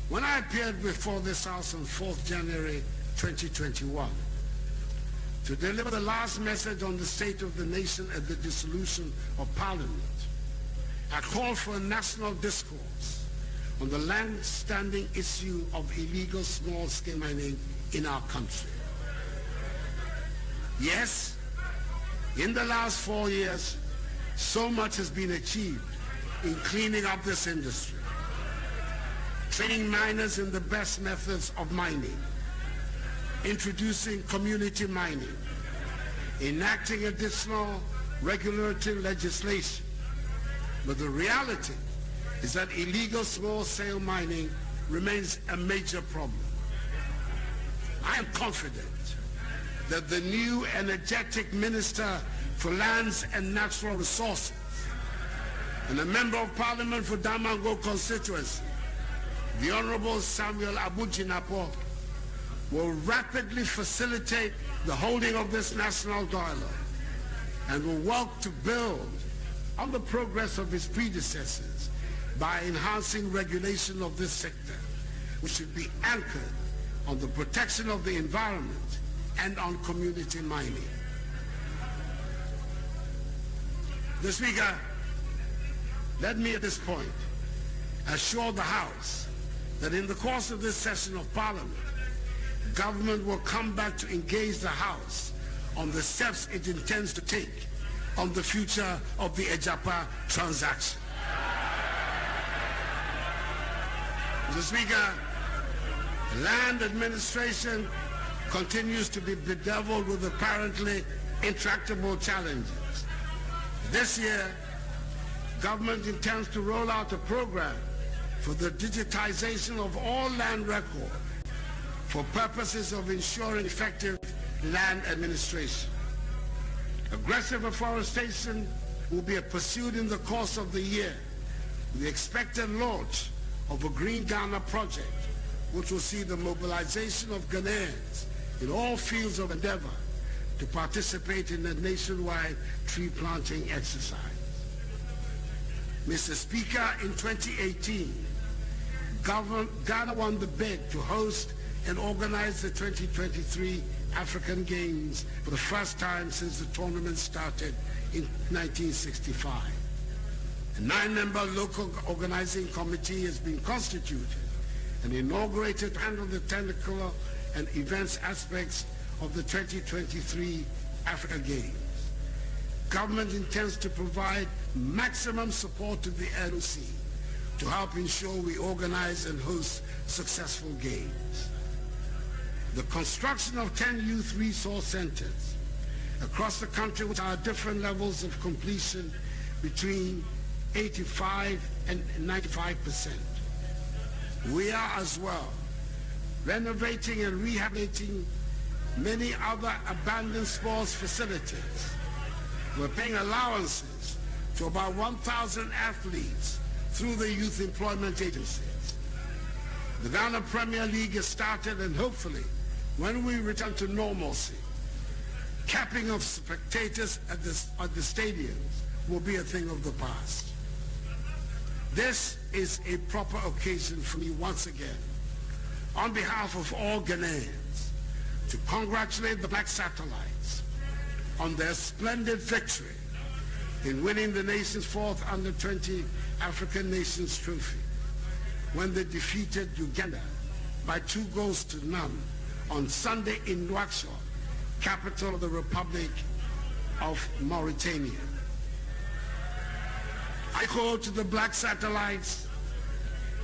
when I appeared before this House on 4th January 2021 to deliver the last message on the state of the nation at the dissolution of Parliament, I called for a national discourse on the long-standing issue of illegal small-scale mining in our country. Yes, in the last 4 years, so much has been achieved in cleaning up this industry, training miners in the best methods of mining, introducing community mining, enacting additional regulatory legislation. But the reality is that illegal small-scale mining remains a major problem. I am confident that the new energetic Minister for Lands and Natural Resources and a Member of Parliament for Damango constituency, the Honorable Samuel Abujinapo, will rapidly facilitate the holding of this national dialogue and will work to build on the progress of his predecessors by enhancing regulation of this sector which should be anchored on the protection of the environment and on community mining. Mr. Speaker, let me at this point assure the House that in the course of this session of Parliament, government will come back to engage the House on the steps it intends to take on the future of the APPIAH transaction. Mr. Speaker, land administration continues to be bedeviled with apparently intractable challenges. This year, government intends to roll out a program for the digitization of all land record for purposes of ensuring effective land administration. Aggressive afforestation will be pursued in the course of the year with the expected launch of a Green Ghana project, which will see the mobilization of Ghanaians in all fields of endeavor to participate in a nationwide tree planting exercise. Mr. Speaker, in 2018, Ghana won the bid to host and organize the 2023 African Games for the first time since the tournament started in 1965. A 9-member local organizing committee has been constituted and inaugurated to handle the technical and events aspects of the 2023 Africa Games. Government intends to provide maximum support to the LOC to help ensure we organize and host successful games. The construction of 10 youth resource centers across the country, which are at different levels of completion between 85 and 95%. We are as well renovating and rehabilitating many other abandoned sports facilities. We're paying allowances to about 1,000 athletes through the Youth Employment Agencies. The Ghana Premier League has started, and hopefully, when we return to normalcy, capping of spectators at the stadiums will be a thing of the past. This is a proper occasion for me once again, on behalf of all Ghanaians, to congratulate the Black Satellites on their splendid victory in winning the nation's 4th Under-20 African Nations Trophy when they defeated Uganda by 2-0 on Sunday in Nouakchott, capital of the Republic of Mauritania. I call to the Black Satellites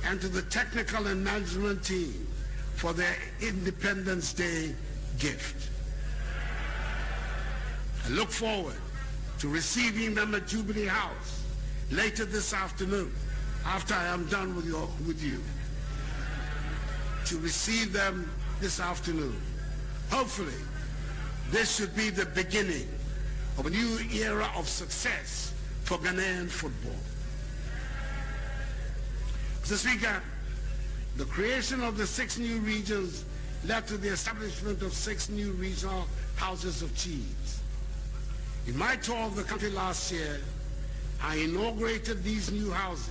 and to the technical and management team for their Independence Day gift. I look forward to receiving them at Jubilee House later this afternoon after I am done with you. To receive them this afternoon. Hopefully, this should be the beginning of a new era of success for Ghanaian football. Mr. Speaker, the creation of the 6 new regions led to the establishment of 6 new regional houses of chiefs. In my tour of the country last year, I inaugurated these new houses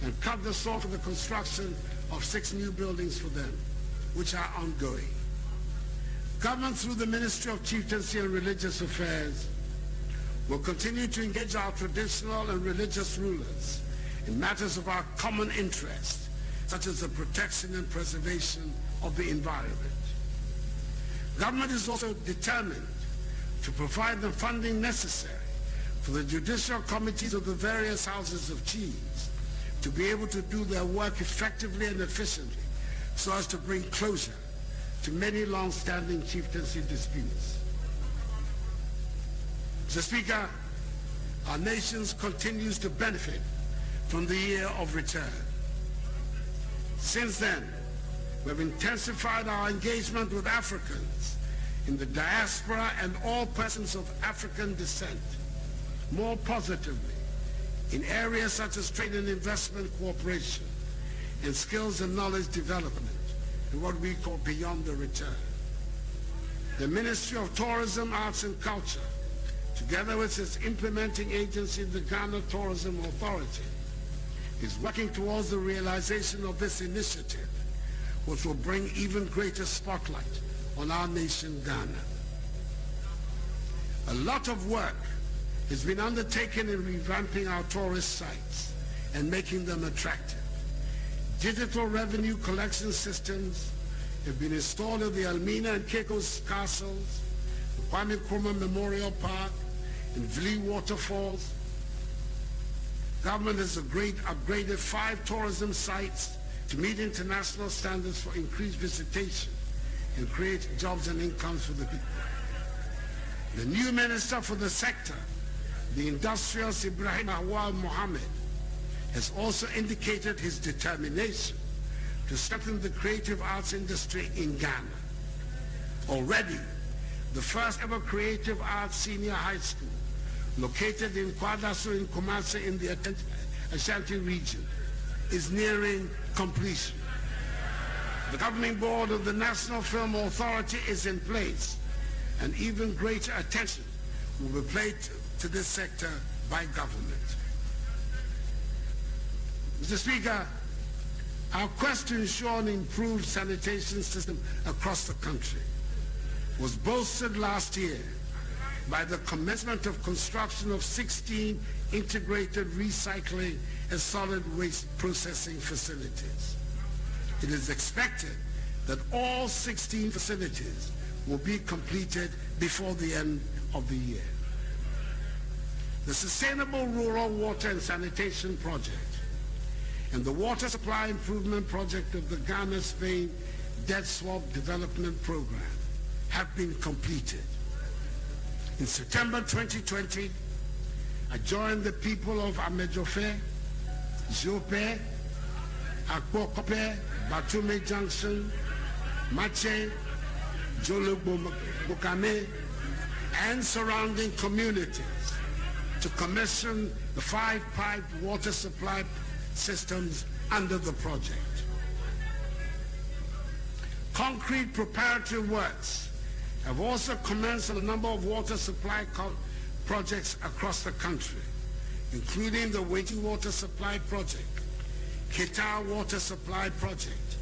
and cut the saw for the construction of 6 new buildings for them, which are ongoing. Government, through the Ministry of Chieftaincy and Religious Affairs, will continue to engage our traditional and religious rulers in matters of our common interest, such as the protection and preservation of the environment. Government is also determined to provide the funding necessary for the judicial committees of the various houses of chiefs to be able to do their work effectively and efficiently so as to bring closure to many long-standing chieftaincy disputes. Mr. Speaker, our nation continues to benefit from the year of return. Since then, we've intensified our engagement with Africans in the diaspora and all persons of African descent, more positively in areas such as trade and investment cooperation and skills and knowledge development, and what we call beyond the return. The Ministry of Tourism, Arts and Culture, together with its implementing agency, the Ghana Tourism Authority, is working towards the realization of this initiative which will bring even greater spotlight on our nation, Ghana. A lot of work has been undertaken in revamping our tourist sites and making them attractive. Digital revenue collection systems have been installed in the Elmina and Caicos castles, the Kwame Nkrumah Memorial Park, and Vili waterfalls. Government has upgraded 5 tourism sites to meet international standards for increased visitation and create jobs and incomes for the people. The new minister for the sector, the industrialist Ibrahim Awal Mohammed, has also indicated his determination to strengthen the creative arts industry in Ghana. Already, the first ever creative arts senior high school, located in Kwadaso in Kumasi in the Ashanti region, is nearing completion. The governing board of the National Film Authority is in place, and even greater attention will be paid to this sector by government. Mr. Speaker, our quest to ensure an improved sanitation system across the country was bolstered last year by the commencement of construction of 16 integrated recycling and solid waste processing facilities. It is expected that all 16 facilities will be completed before the end of the year. The Sustainable Rural Water and Sanitation Project and the Water Supply Improvement Project of the Ghana-Spain Debt Swap Development Program have been completed. In September 2020, I joined the people of Amejofe, Jope, Akpokope, Batume Junction, Mache, Jolobokame, and surrounding communities to commission the 5 piped water supply systems under the project. Concrete preparatory works have also commenced on a number of water supply projects across the country, including the Waiti Water Supply Project, Keita Water Supply Project,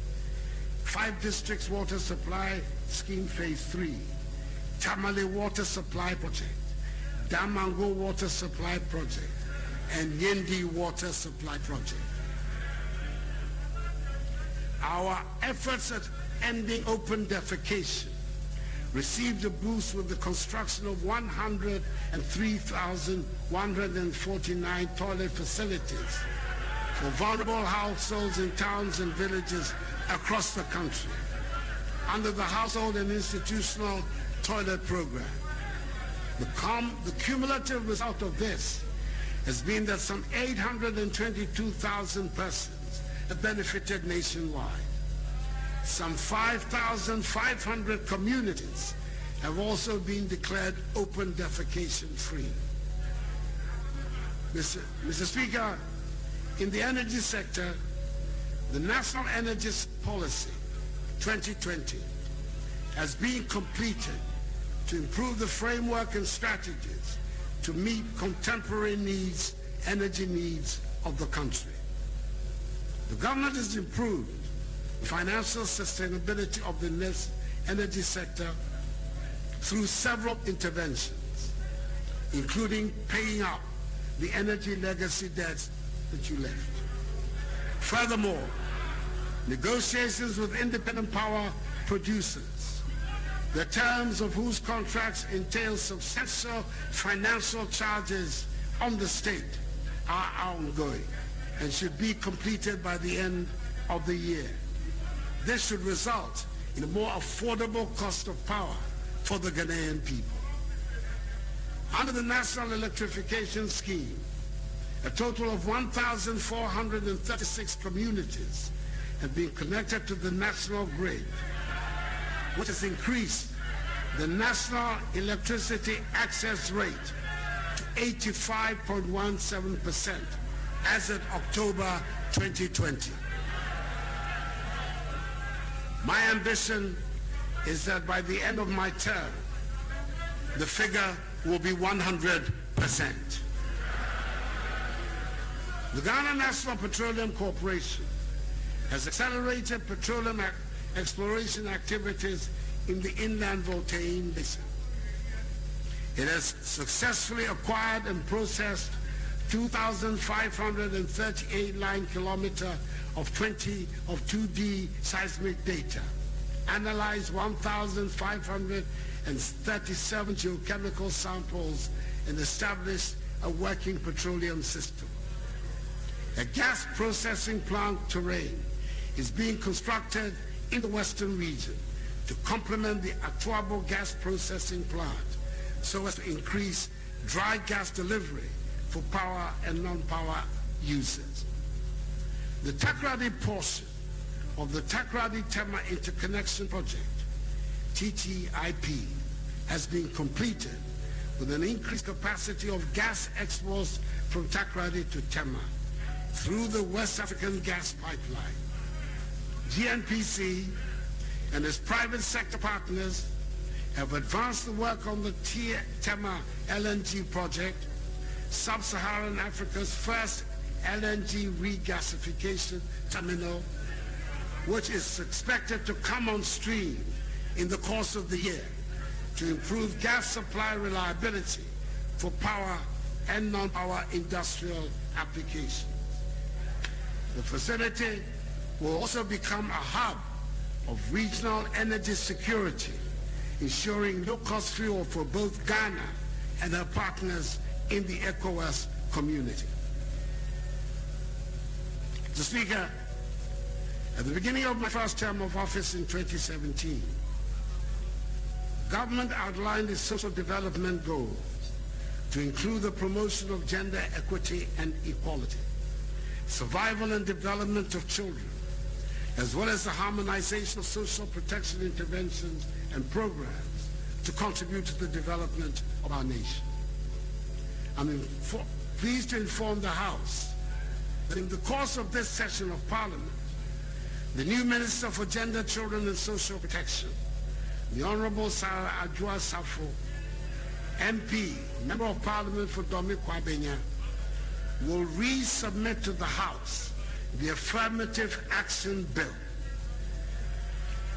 5 Districts Water Supply Scheme Phase 3, Tamale Water Supply Project, Damango Water Supply Project, and Yendi Water Supply Project. Our efforts at ending open defecation received a boost with the construction of 103,149 toilet facilities for vulnerable households in towns and villages across the country under the Household and Institutional Toilet Program. The cumulative result of this has been that some 822,000 persons have benefited nationwide. Some 5,500 communities have also been declared open defecation free. Mr. Speaker, in the energy sector, the National Energy Policy 2020 has been completed to improve the framework and strategies to meet contemporary needs, energy needs of the country. The government has improved the financial sustainability of the energy sector through several interventions, including paying up the energy legacy debts that you left. Furthermore, negotiations with independent power producers, the terms of whose contracts entail substantial financial charges on the state, are ongoing and should be completed by the end of the year. This should result in a more affordable cost of power for the Ghanaian people. Under the National Electrification Scheme, a total of 1,436 communities have been connected to the national grid, which has increased the national electricity access rate to 85.17% as of October 2020. My ambition is that by the end of my term, the figure will be 100%. The Ghana National Petroleum Corporation has accelerated petroleum exploration activities in the inland Voltaigne Basin. It has successfully acquired and processed 2,538 line kilometers of 2D seismic data, analyzed 1,537 geochemical samples, and established a working petroleum system. A gas processing plant terrain is being constructed in the western region to complement the Aduabo gas processing plant so as to increase dry gas delivery for power and non-power users. The Takoradi portion of the Takoradi-Tema Interconnection Project, TTIP, has been completed with an increased capacity of gas exports from Takoradi to Tema through the West African Gas Pipeline. GNPC and its private sector partners have advanced the work on the Tema LNG project, Sub-Saharan Africa's first LNG regasification terminal, which is expected to come on stream in the course of the year to improve gas supply reliability for power and non-power industrial applications. The facility will also become a hub of regional energy security, ensuring low-cost fuel for both Ghana and her partners in the ECOWAS community. Mr. Speaker, at the beginning of my first term of office in 2017, government outlined its social development goals to include the promotion of gender equity and equality, survival and development of children, as well as the harmonization of social protection interventions and programs to contribute to the development of our nation. I'm pleased to inform the House that in the course of this session of Parliament, the new Minister for Gender, Children and Social Protection, the Honorable Sarah Adwoa Safo, MP, Member of Parliament for Domi-Kwabenya, will resubmit to the House the Affirmative Action Bill.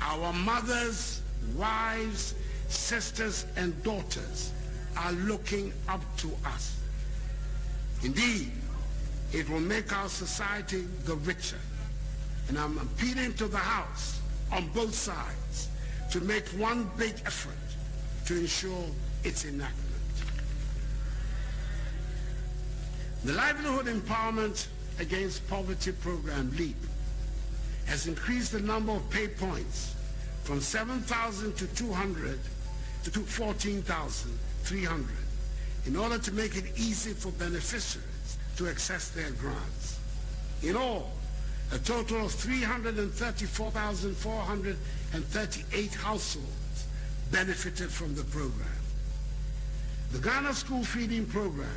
Our mothers, wives, sisters, and daughters are looking up to us. Indeed, it will make our society the richer. And I'm appealing to the House on both sides to make one big effort to ensure its enactment. The Livelihood Empowerment Against Poverty program, LEAP, has increased the number of pay points from 7,200 to 14,300 in order to make it easy for beneficiaries to access their grants. In all, a total of 334,438 households benefited from the program. The Ghana School Feeding Program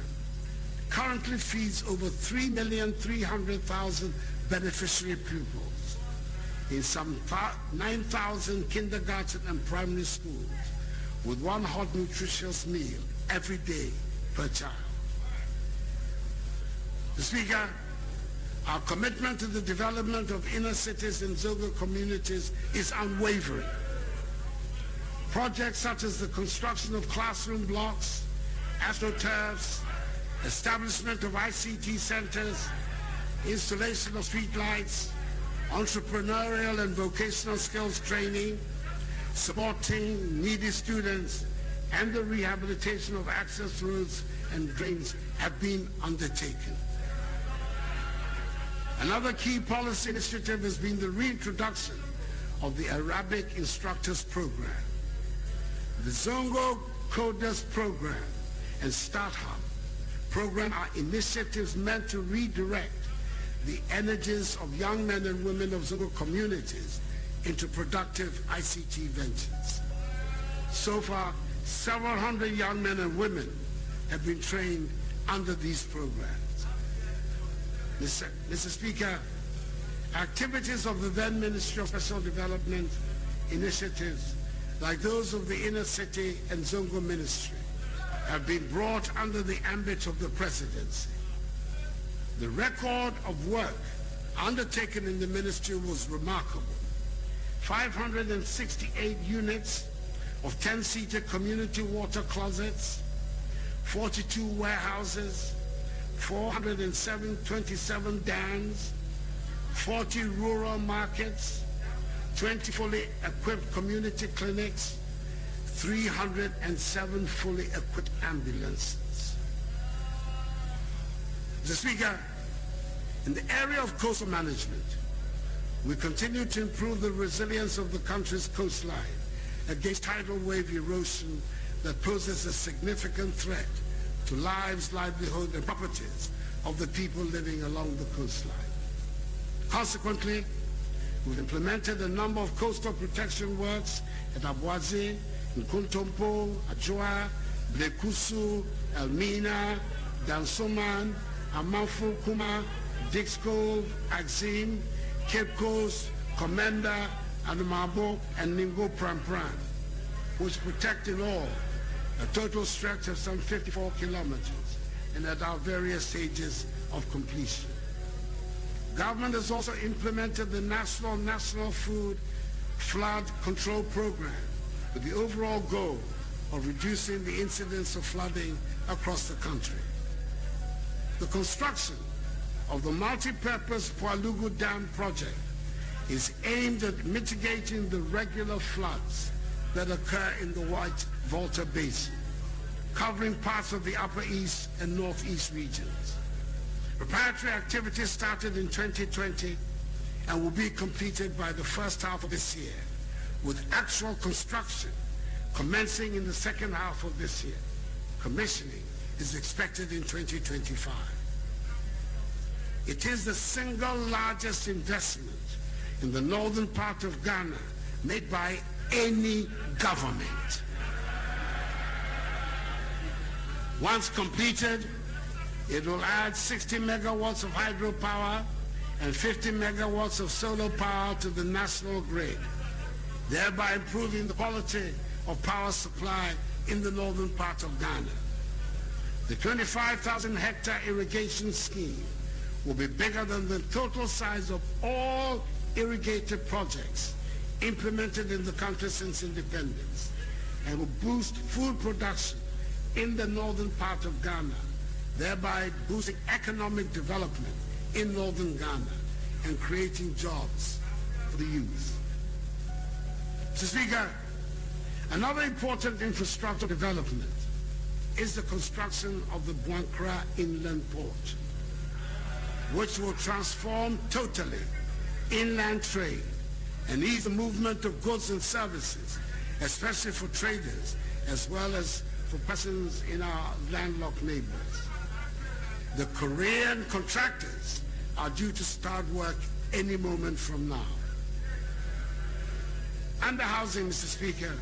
currently feeds over 3,300,000 beneficiary pupils in some 9,000 kindergarten and primary schools with one hot nutritious meal every day per child. Mr. Speaker, our commitment to the development of inner cities and Zogo communities is unwavering. Projects such as the construction of classroom blocks, astroturfs, establishment of ICT centers, installation of street lights, entrepreneurial and vocational skills training, supporting needy students, and the rehabilitation of access roads and drains have been undertaken. Another key policy initiative has been the reintroduction of the Arabic Instructors Program. The Zongo Coders Program and Start Hub program are initiatives meant to redirect the energies of young men and women of Zongo communities into productive ICT ventures. So far, several hundred young men and women have been trained under these programs. Mr. Speaker, activities of the then Ministry of Special Development initiatives, like those of the Inner City and Zongo Ministry, have been brought under the ambit of the Presidency. The record of work undertaken in the ministry was remarkable, 568 units of 10-seater community water closets, 42 warehouses, 427 dams, 40 rural markets, 20 fully equipped community clinics, 307 fully equipped ambulances. Mr. Speaker, in the area of coastal management, we continue to improve the resilience of the country's coastline against tidal wave erosion that poses a significant threat to lives, livelihood, and properties of the people living along the coastline. Consequently, we've implemented a number of coastal protection works at Aboise, Nkontompo, Agyin, Blekusu, Elmina, Dansoman, Amanfo, Kuma, Dix Cove, Axim, Cape Coast, Commander, Adumabo, and Ningo Pram, which protect in all a total stretch of some 54 kilometers and at our various stages of completion. Government has also implemented the National Food Flood Control Program with the overall goal of reducing the incidence of flooding across the country. The construction of the multi-purpose Poalugu Dam project is aimed at mitigating the regular floods that occur in the White Volta Basin, covering parts of the Upper East and Northeast regions. Preparatory activities started in 2020 and will be completed by the first half of this year, with actual construction commencing in the second half of this year. Commissioning is expected in 2025. It is the single largest investment in the northern part of Ghana made by any government. Once completed, it will add 60 megawatts of hydropower and 50 megawatts of solar power to the national grid, thereby improving the quality of power supply in the northern part of Ghana. The 25,000 hectare irrigation scheme will be bigger than the total size of all irrigated projects implemented in the country since independence, and will boost food production in the northern part of Ghana, thereby boosting economic development in northern Ghana and creating jobs for the youth. Mr. Speaker, another important infrastructure development is the construction of the Buankra Inland Port, which will transform totally inland trade and ease the movement of goods and services, especially for traders as well as for persons in our landlocked neighbors. The Korean contractors are due to start work any moment from now. Under housing, Mr. Speaker,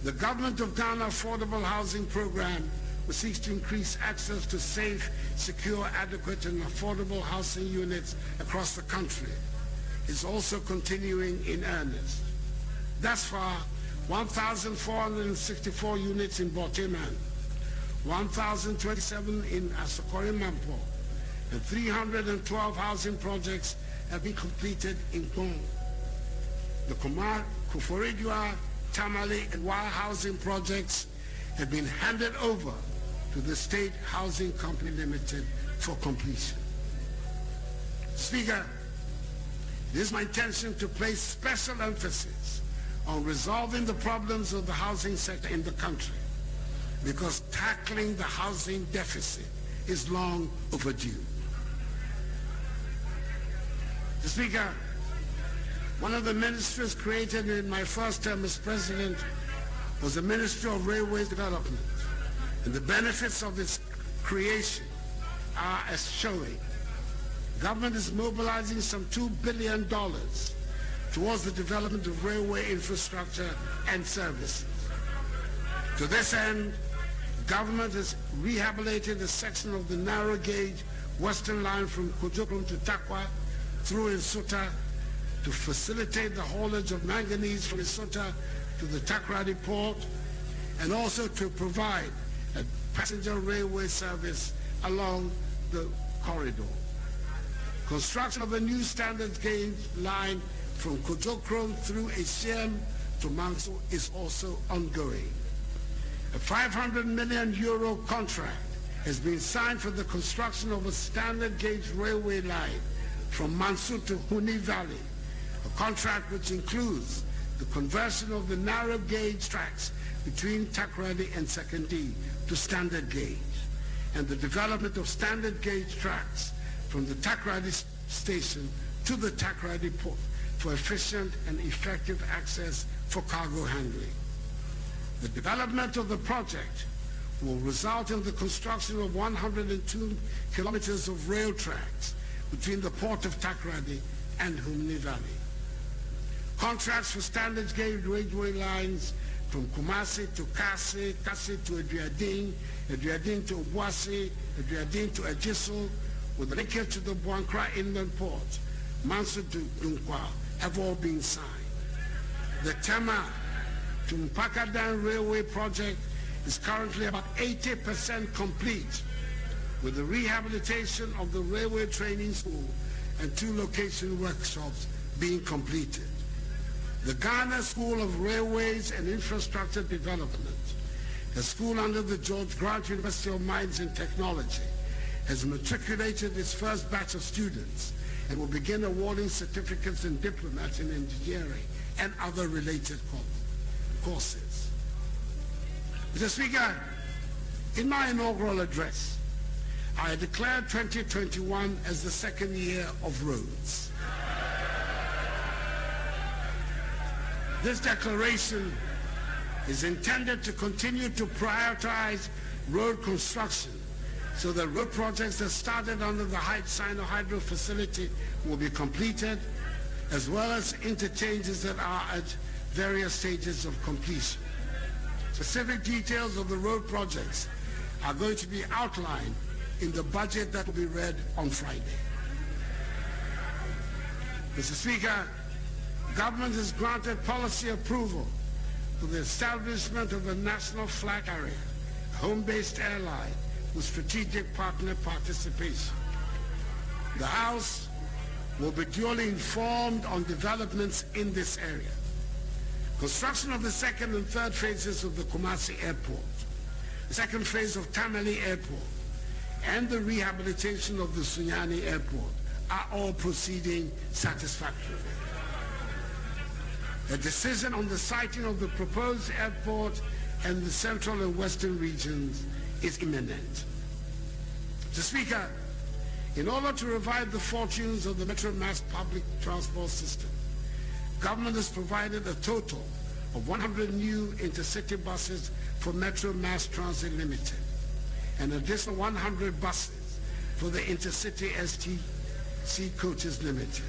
the Government of Ghana Affordable Housing Program, which seeks to increase access to safe, secure, adequate, and affordable housing units across the country, is also continuing in earnest. Thus far, 1,464 units in Boteman, 1,027 in Asokore-Mampo, and 312 housing projects have been completed in Kong. The Kuforidua, Tamale, and Wa housing projects have been handed over to the State Housing Company Limited for completion. Speaker, it is my intention to place special emphasis on resolving the problems of the housing sector in the country, because tackling the housing deficit is long overdue. Mr. Speaker, one of the ministries created in my first term as president was the Ministry of Railways Development, and the benefits of its creation are as showing. Government is mobilizing some $2 billion towards the development of railway infrastructure and services. To this end, government has rehabilitated a section of the narrow gauge Western Line from Kujokrom to Acquah through Nsota to facilitate the haulage of manganese from Nsota to the Takoradi port, and also to provide a passenger railway service along the corridor. Construction of a new standard gauge line from Kojokrom through Asiem to Manso is also ongoing. A 500 million euro contract has been signed for the construction of a standard gauge railway line from Manso to Huni Valley, a contract which includes the conversion of the narrow gauge tracks between Takoradi and Sekondi to standard gauge, and the development of standard gauge tracks from the Takoradi station to the Takoradi port for efficient and effective access for cargo handling. The development of the project will result in the construction of 102 kilometers of rail tracks between the port of Takoradi and Humni Valley. Contracts for standard gauge railway lines from Kumasi to Kasi, Kasi to Adriadin, Adriadin to Obuasi, Adriadin to Ajiso, with linkage to the Buankra Inland Port, Manso to Dunkwa, have all been signed. The Tema to Mpakadan Railway project is currently about 80% complete, with the rehabilitation of the railway training school and 2 location workshops being completed. The Ghana School of Railways and Infrastructure Development, a school under the George Grant University of Mines and Technology, has matriculated its first batch of students and will begin awarding certificates and diplomas in engineering and other related courses. Mr. Speaker, in my inaugural address, I declared 2021 as the second year of roads. This declaration is intended to continue to prioritize road construction so that road projects that started under the Sino Hydro facility will be completed, as well as interchanges that are at various stages of completion. Specific details of the road projects are going to be outlined in the budget that will be read on Friday. Mr. Speaker, government has granted policy approval for the establishment of a national flag carrier, a home-based airline with strategic partner participation. The House will be duly informed on developments in this area. Construction of the second and third phases of the Kumasi Airport, the second phase of Tamale Airport, and the rehabilitation of the Sunyani Airport are all proceeding satisfactorily. A decision on the siting of the proposed airport and the central and western regions is imminent. Mr. Speaker, in order to revive the fortunes of the Metro Mass public transport system, government has provided a total of 100 new intercity buses for Metro Mass Transit Limited, and additional 100 buses for the Intercity STC Coaches Limited.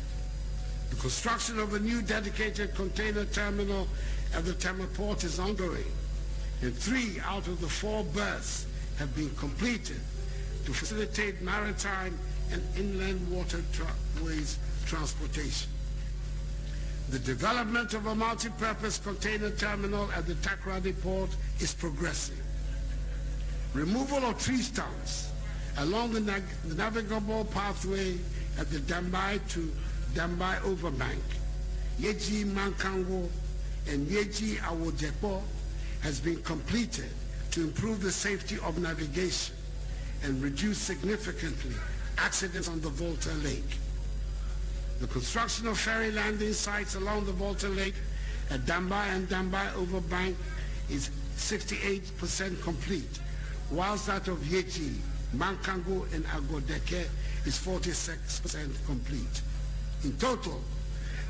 The construction of a new dedicated container terminal at the Tema Port is ongoing, and 3 out of the 4 berths have been completed to facilitate maritime and inland waterways transportation. The development of a multi-purpose container terminal at the Takoradi Port is progressing. Removal of tree stumps along the navigable pathway at the Dambai to Dambai Overbank, Yeji Mankango and Yeji Awojepo has been completed to improve the safety of navigation and reduce significantly accidents on the Volta Lake. The construction of ferry landing sites along the Volta Lake at Dambai and Dambai Overbank is 68% complete, whilst that of Yeji, Mankango and Agodeke is 46% complete. In total,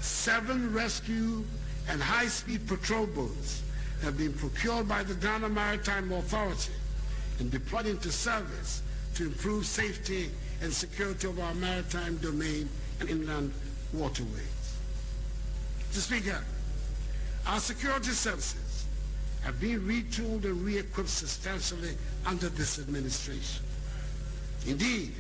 7 rescue and high-speed patrol boats have been procured by the Ghana Maritime Authority and deployed into service to improve safety and security of our maritime domain and inland waterways. Mr. Speaker, our security services have been retooled and re-equipped substantially under this administration. Indeed,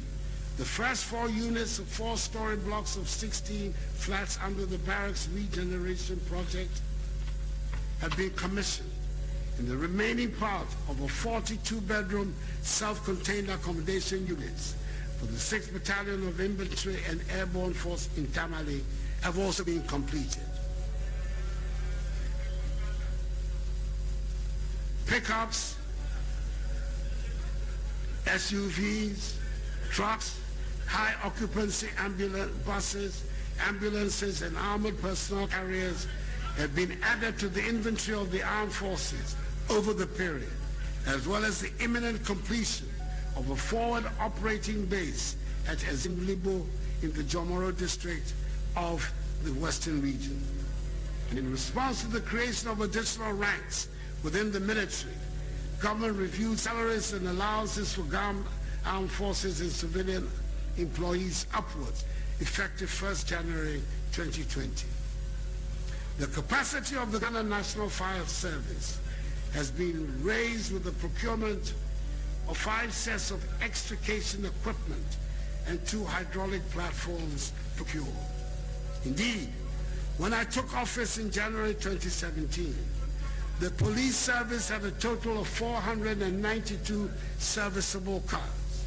the first 4 units of 4-story blocks of 16 flats under the barracks regeneration project have been commissioned, and the remaining part of a 42-bedroom self-contained accommodation units for the 6th Battalion of Infantry and Airborne Force in Tamale have also been completed. Pickups, SUVs, trucks, high occupancy buses, ambulances, and armored personnel carriers have been added to the inventory of the armed forces over the period, as well as the imminent completion of a forward operating base at Ezimlibo in the Jomoro district of the Western region. And in response to the creation of additional ranks within the military, government reviewed salaries and allowances for armed forces and civilian employees upwards, effective 1st January 2020. The capacity of the Ghana National Fire Service has been raised with the procurement of 5 sets of extrication equipment and 2 hydraulic platforms procured. Indeed, when I took office in January 2017, the police service had a total of 492 serviceable cars.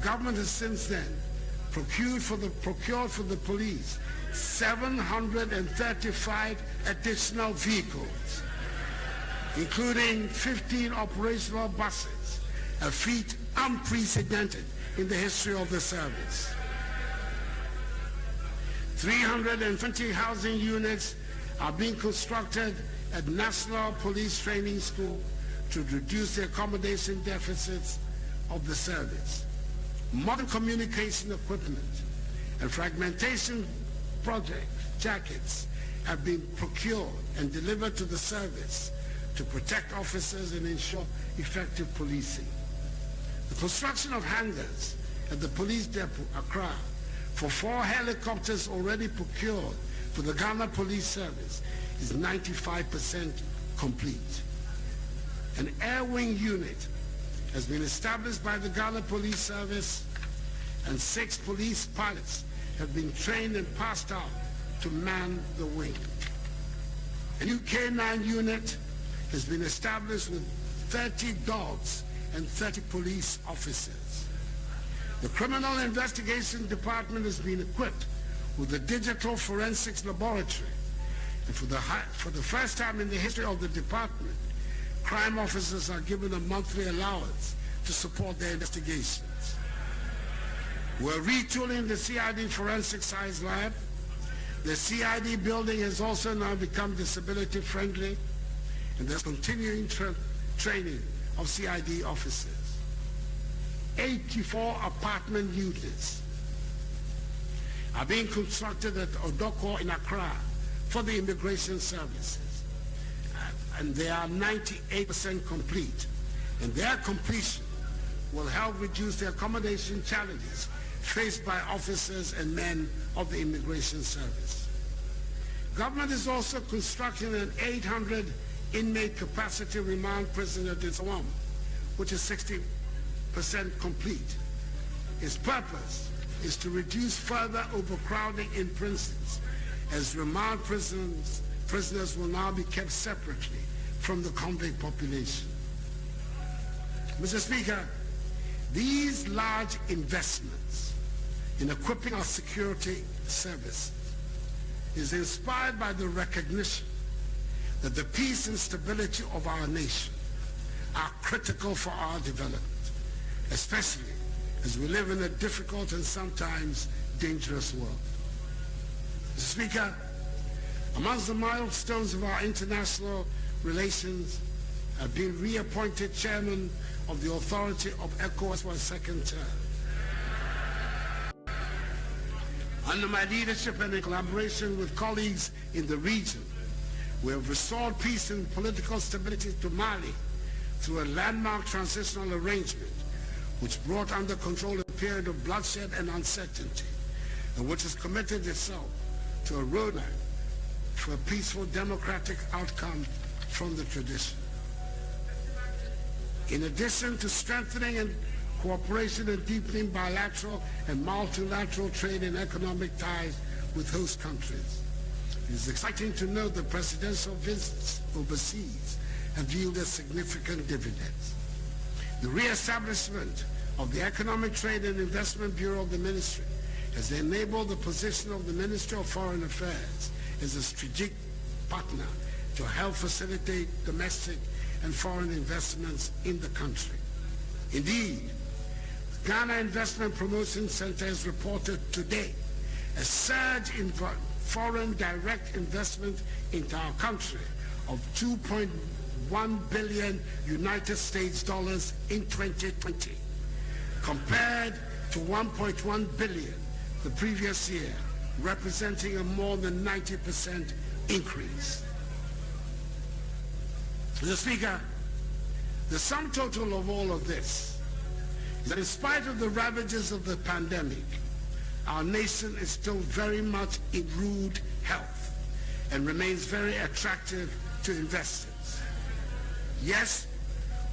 Government has since then procured for the police 735 additional vehicles, including 15 operational buses, a feat unprecedented in the history of the service. 320 housing units are being constructed at National Police Training School to reduce the accommodation deficits of the service. Modern communication equipment and fragmentation project jackets have been procured and delivered to the service to protect officers and ensure effective policing. The construction of hangars at the police depot, Accra, for 4 helicopters already procured for the Ghana Police Service is 95% complete. An air wing unit has been established by the Ghana Police Service, and 6 police pilots have been trained and passed out to man the wing. A new K9 unit has been established with 30 dogs and 30 police officers. The Criminal Investigation Department has been equipped with a digital forensics laboratory, and for the first time in the history of the department, crime officers are given a monthly allowance to support their investigations. We're retooling the CID Forensic Science Lab. The CID building has also now become disability friendly, and there's continuing training of CID officers. 84 apartment units are being constructed at Dokono in Accra for the immigration services, and they are 98% complete, and their completion will help reduce the accommodation challenges faced by officers and men of the immigration service. Government is also constructing an 800 inmate capacity remand prison at Odifour, which is 60% complete. Its purpose is to reduce further overcrowding in prisons, as remand prisoners will now be kept separately from the convict population. Mr. Speaker, these large investments in equipping our security services is inspired by the recognition that the peace and stability of our nation are critical for our development, especially as we live in a difficult and sometimes dangerous world. Mr. Speaker, amongst the milestones of our international relations, I've been reappointed chairman of the authority of ECOWAS for a second term. Under my leadership and in collaboration with colleagues in the region, we have restored peace and political stability to Mali through a landmark transitional arrangement which brought under control a period of bloodshed and uncertainty, and which has committed itself to a roadmap for a peaceful democratic outcome from the tradition. In addition to strengthening and cooperation and deepening bilateral and multilateral trade and economic ties with host countries, it is exciting to note that presidential visits overseas have yielded significant dividends. The re-establishment of the Economic Trade and Investment Bureau of the Ministry as they enable the position of the Ministry of Foreign Affairs as a strategic partner to help facilitate domestic and foreign investments in the country. Indeed, the Ghana Investment Promotion Center has reported today a surge in foreign direct investment into our country of $2.1 billion United States dollars in 2020, compared to $1.1 billion the previous year, representing a more than 90% increase. Mr. Speaker, the sum total of all of this is that in spite of the ravages of the pandemic, our nation is still very much in rude health and remains very attractive to investors. Yes,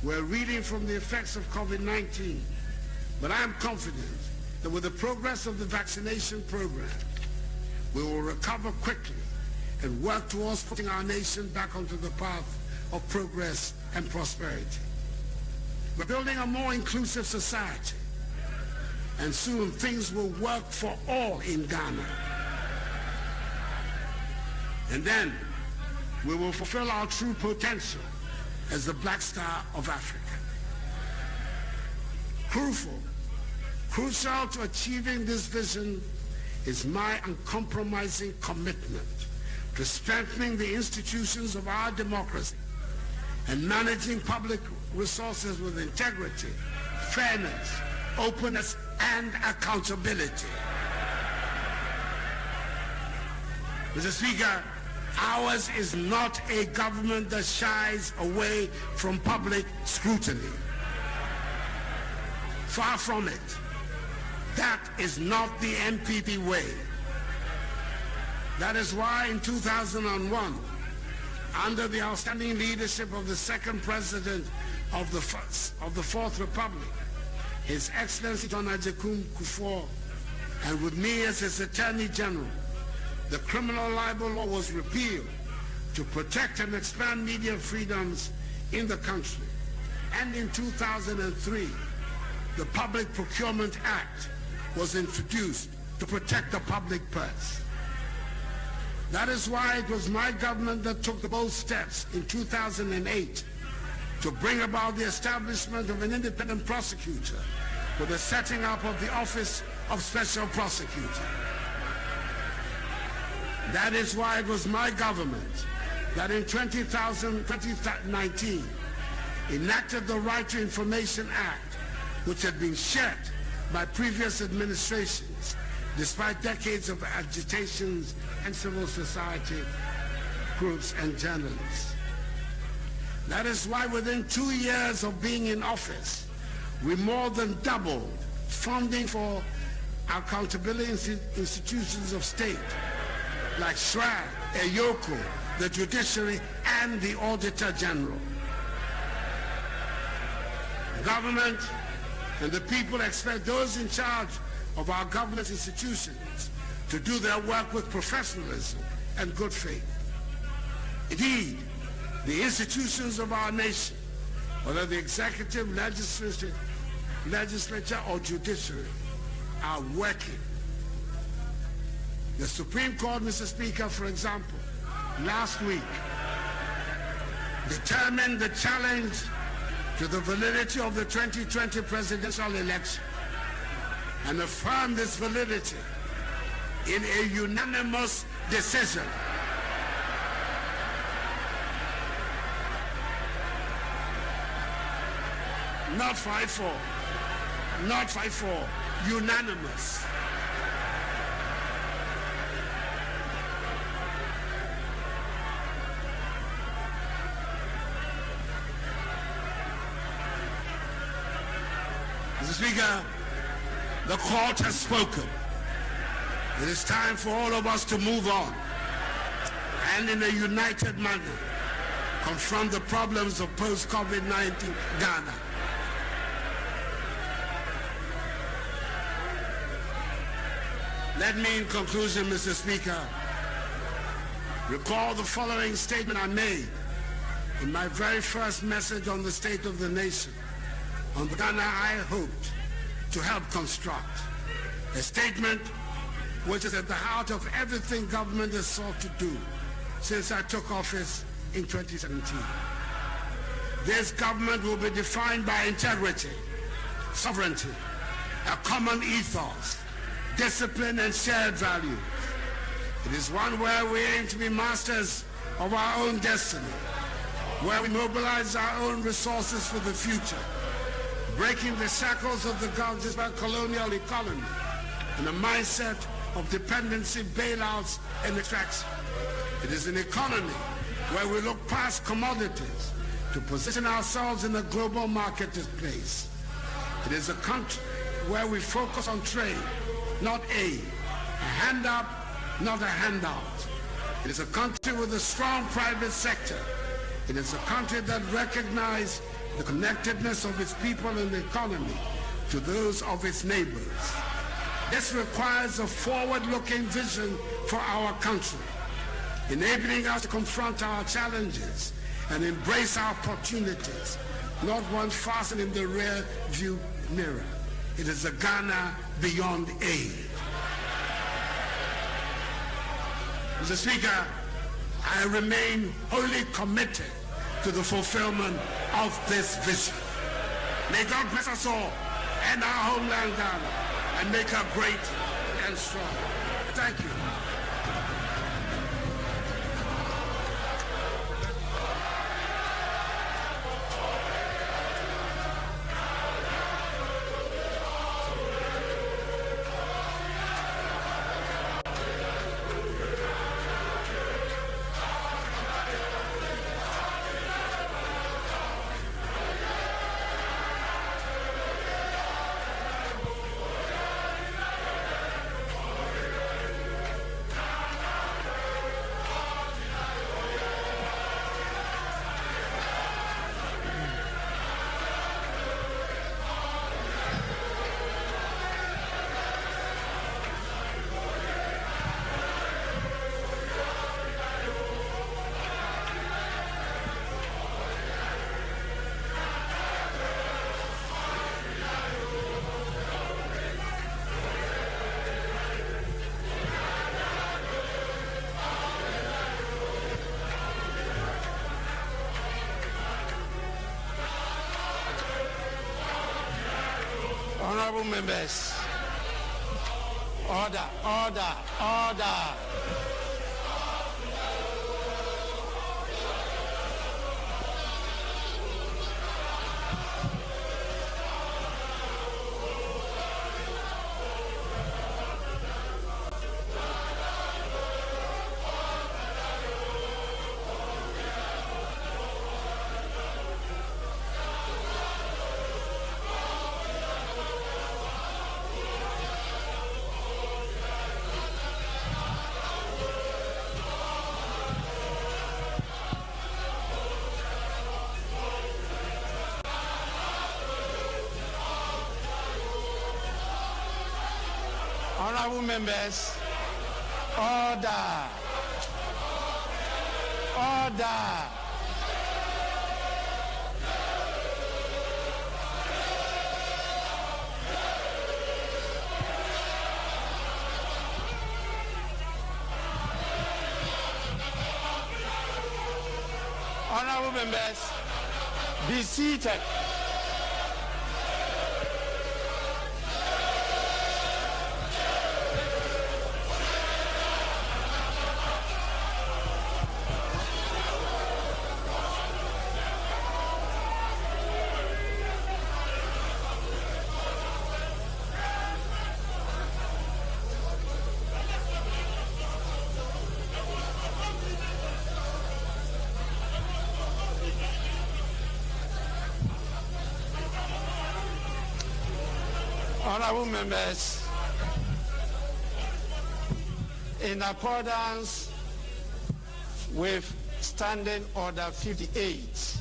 we're reeling from the effects of COVID-19, but I am confident that with the progress of the vaccination program, we will recover quickly and work towards putting our nation back onto the path of progress and prosperity. We're building a more inclusive society, and soon things will work for all in Ghana. And then we will fulfill our true potential as the Black Star of Africa. Crucial to achieving this vision is my uncompromising commitment to strengthening the institutions of our democracy and managing public resources with integrity, fairness, openness, and accountability. Mr. Speaker, ours is not a government that shies away from public scrutiny. Far from it. That is not the MPP way. That is why in 2001, under the outstanding leadership of the second president of the Fourth Republic, His Excellency John Akufo-Addo, and with me as his Attorney General, the criminal libel law was repealed to protect and expand media freedoms in the country. And in 2003, the Public Procurement Act was introduced to protect the public purse. That is why it was my government that took the bold steps in 2008 to bring about the establishment of an independent prosecutor with the setting up of the Office of Special Prosecutor. That is why it was my government that in 2019 enacted the Right to Information Act, which had been shared by previous administrations despite decades of agitations and civil society groups and journalists. That is why within 2 years of being in office, we more than doubled funding for accountability institutions of state like SHRAG, EEii, the judiciary, and the Auditor General. The government and the people expect those in charge of our government institutions to do their work with professionalism and good faith. Indeed, the institutions of our nation, whether the executive, legislature, or judiciary, are working. The Supreme Court, Mr. Speaker, for example, last week determined the challenge to the validity of the 2020 presidential election and affirmed its validity in a unanimous decision. Not 5-4, not 5-4, unanimous. Mr. Speaker, the court has spoken. It is time for all of us to move on and in a united manner confront the problems of post-COVID-19 Ghana. Let me, in conclusion, Mr. Speaker, recall the following statement I made in my very first message on the state of the nation, on the Ghana I hoped to help construct. A statement which is at the heart of everything government has sought to do since I took office in 2017. This government will be defined by integrity, sovereignty, a common ethos, discipline, and shared values. It is one where we aim to be masters of our own destiny, where we mobilize our own resources for the future, breaking the shackles of the government's colonial economy and a mindset of dependency, bailouts, and extraction. It is an economy where we look past commodities to position ourselves in the global marketplace. It is a country where we focus on trade, not aid, a hand up, not a handout. It is a country with a strong private sector. It is a country that recognizes the connectedness of its people and the economy to those of its neighbors. This requires a forward-looking vision for our country, enabling us to confront our challenges and embrace our opportunities, not one fastened in the rear view mirror. It is a Ghana beyond aid. Mr. Speaker, I remain wholly committed to the fulfillment of this vision. May God bless us all and our homeland Ghana and make her great and strong. Thank you. Honorable members, order, order, order. Honorable members, order, order. Honorable members, be seated. Honorable members, in accordance with Standing Order 58,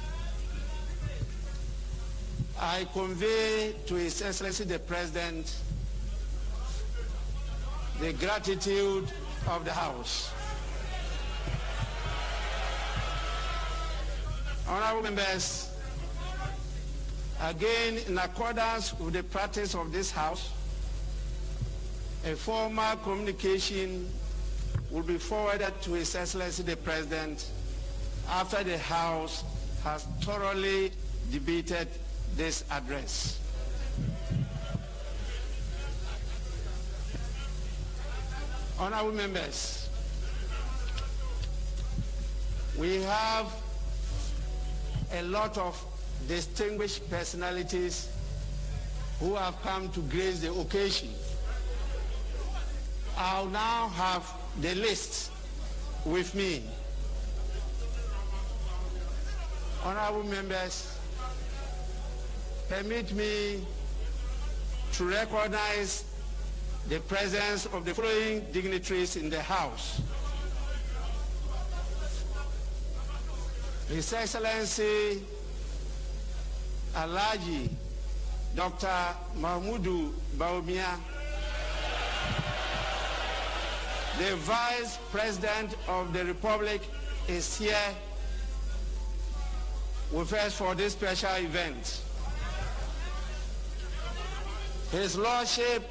I convey to His Excellency the President the gratitude of the House. Honorable members, again, in accordance with the practice of this House, A formal communication will be forwarded to His Excellency the President after the House has thoroughly debated this address. Honorable members, we have a lot of distinguished personalities who have come to grace the occasion. I'll now have the list with me. Honorable members, permit me to recognize the presence of the following dignitaries in the House. His Excellency Alhaji Dr. Mahmudu Bawumia, the Vice President of the Republic, is here with us for this special event. His Lordship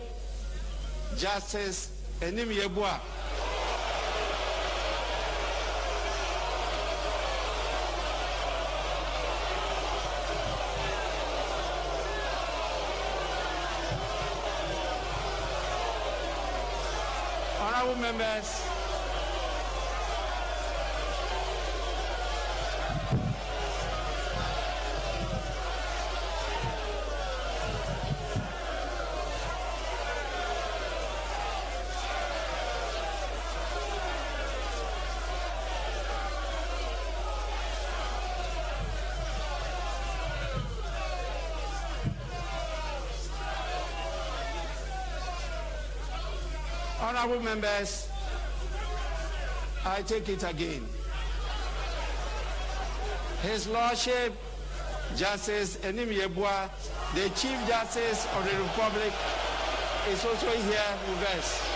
Justice Enim Yebua, honorable members, honorable members, I take it again. His Lordship Justice Enim Yebua, the Chief Justice of the Republic, is also here with us.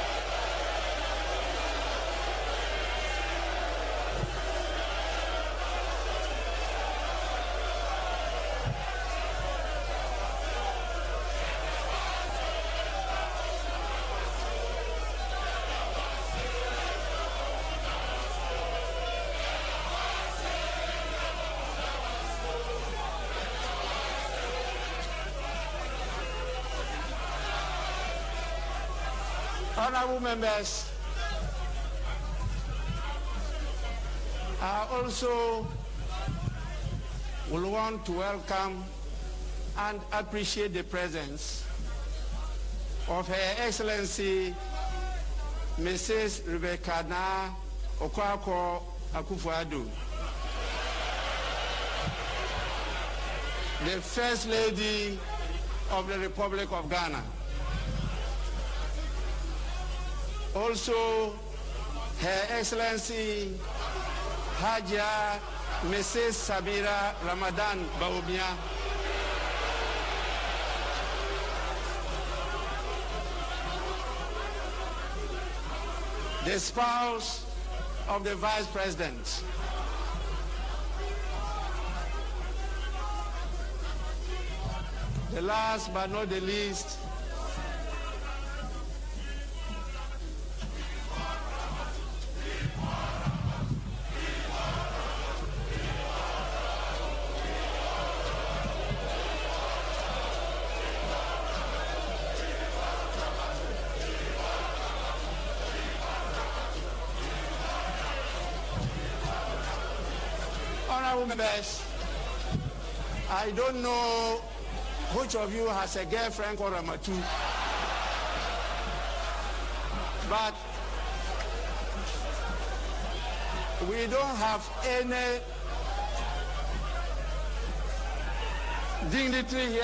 Honorable members, I also will want to welcome and appreciate the presence of Her Excellency Mrs. Rebecca Na Okoakwo Akufo-Addo, the First Lady of the Republic of Ghana. Also, Her Excellency Hajia Mrs. Sabira Ramadan Bawumia, the spouse of the Vice President. The last but not the least, honorable members, I don't know which of you has a girlfriend called Ramatu, but we don't have any dignitary here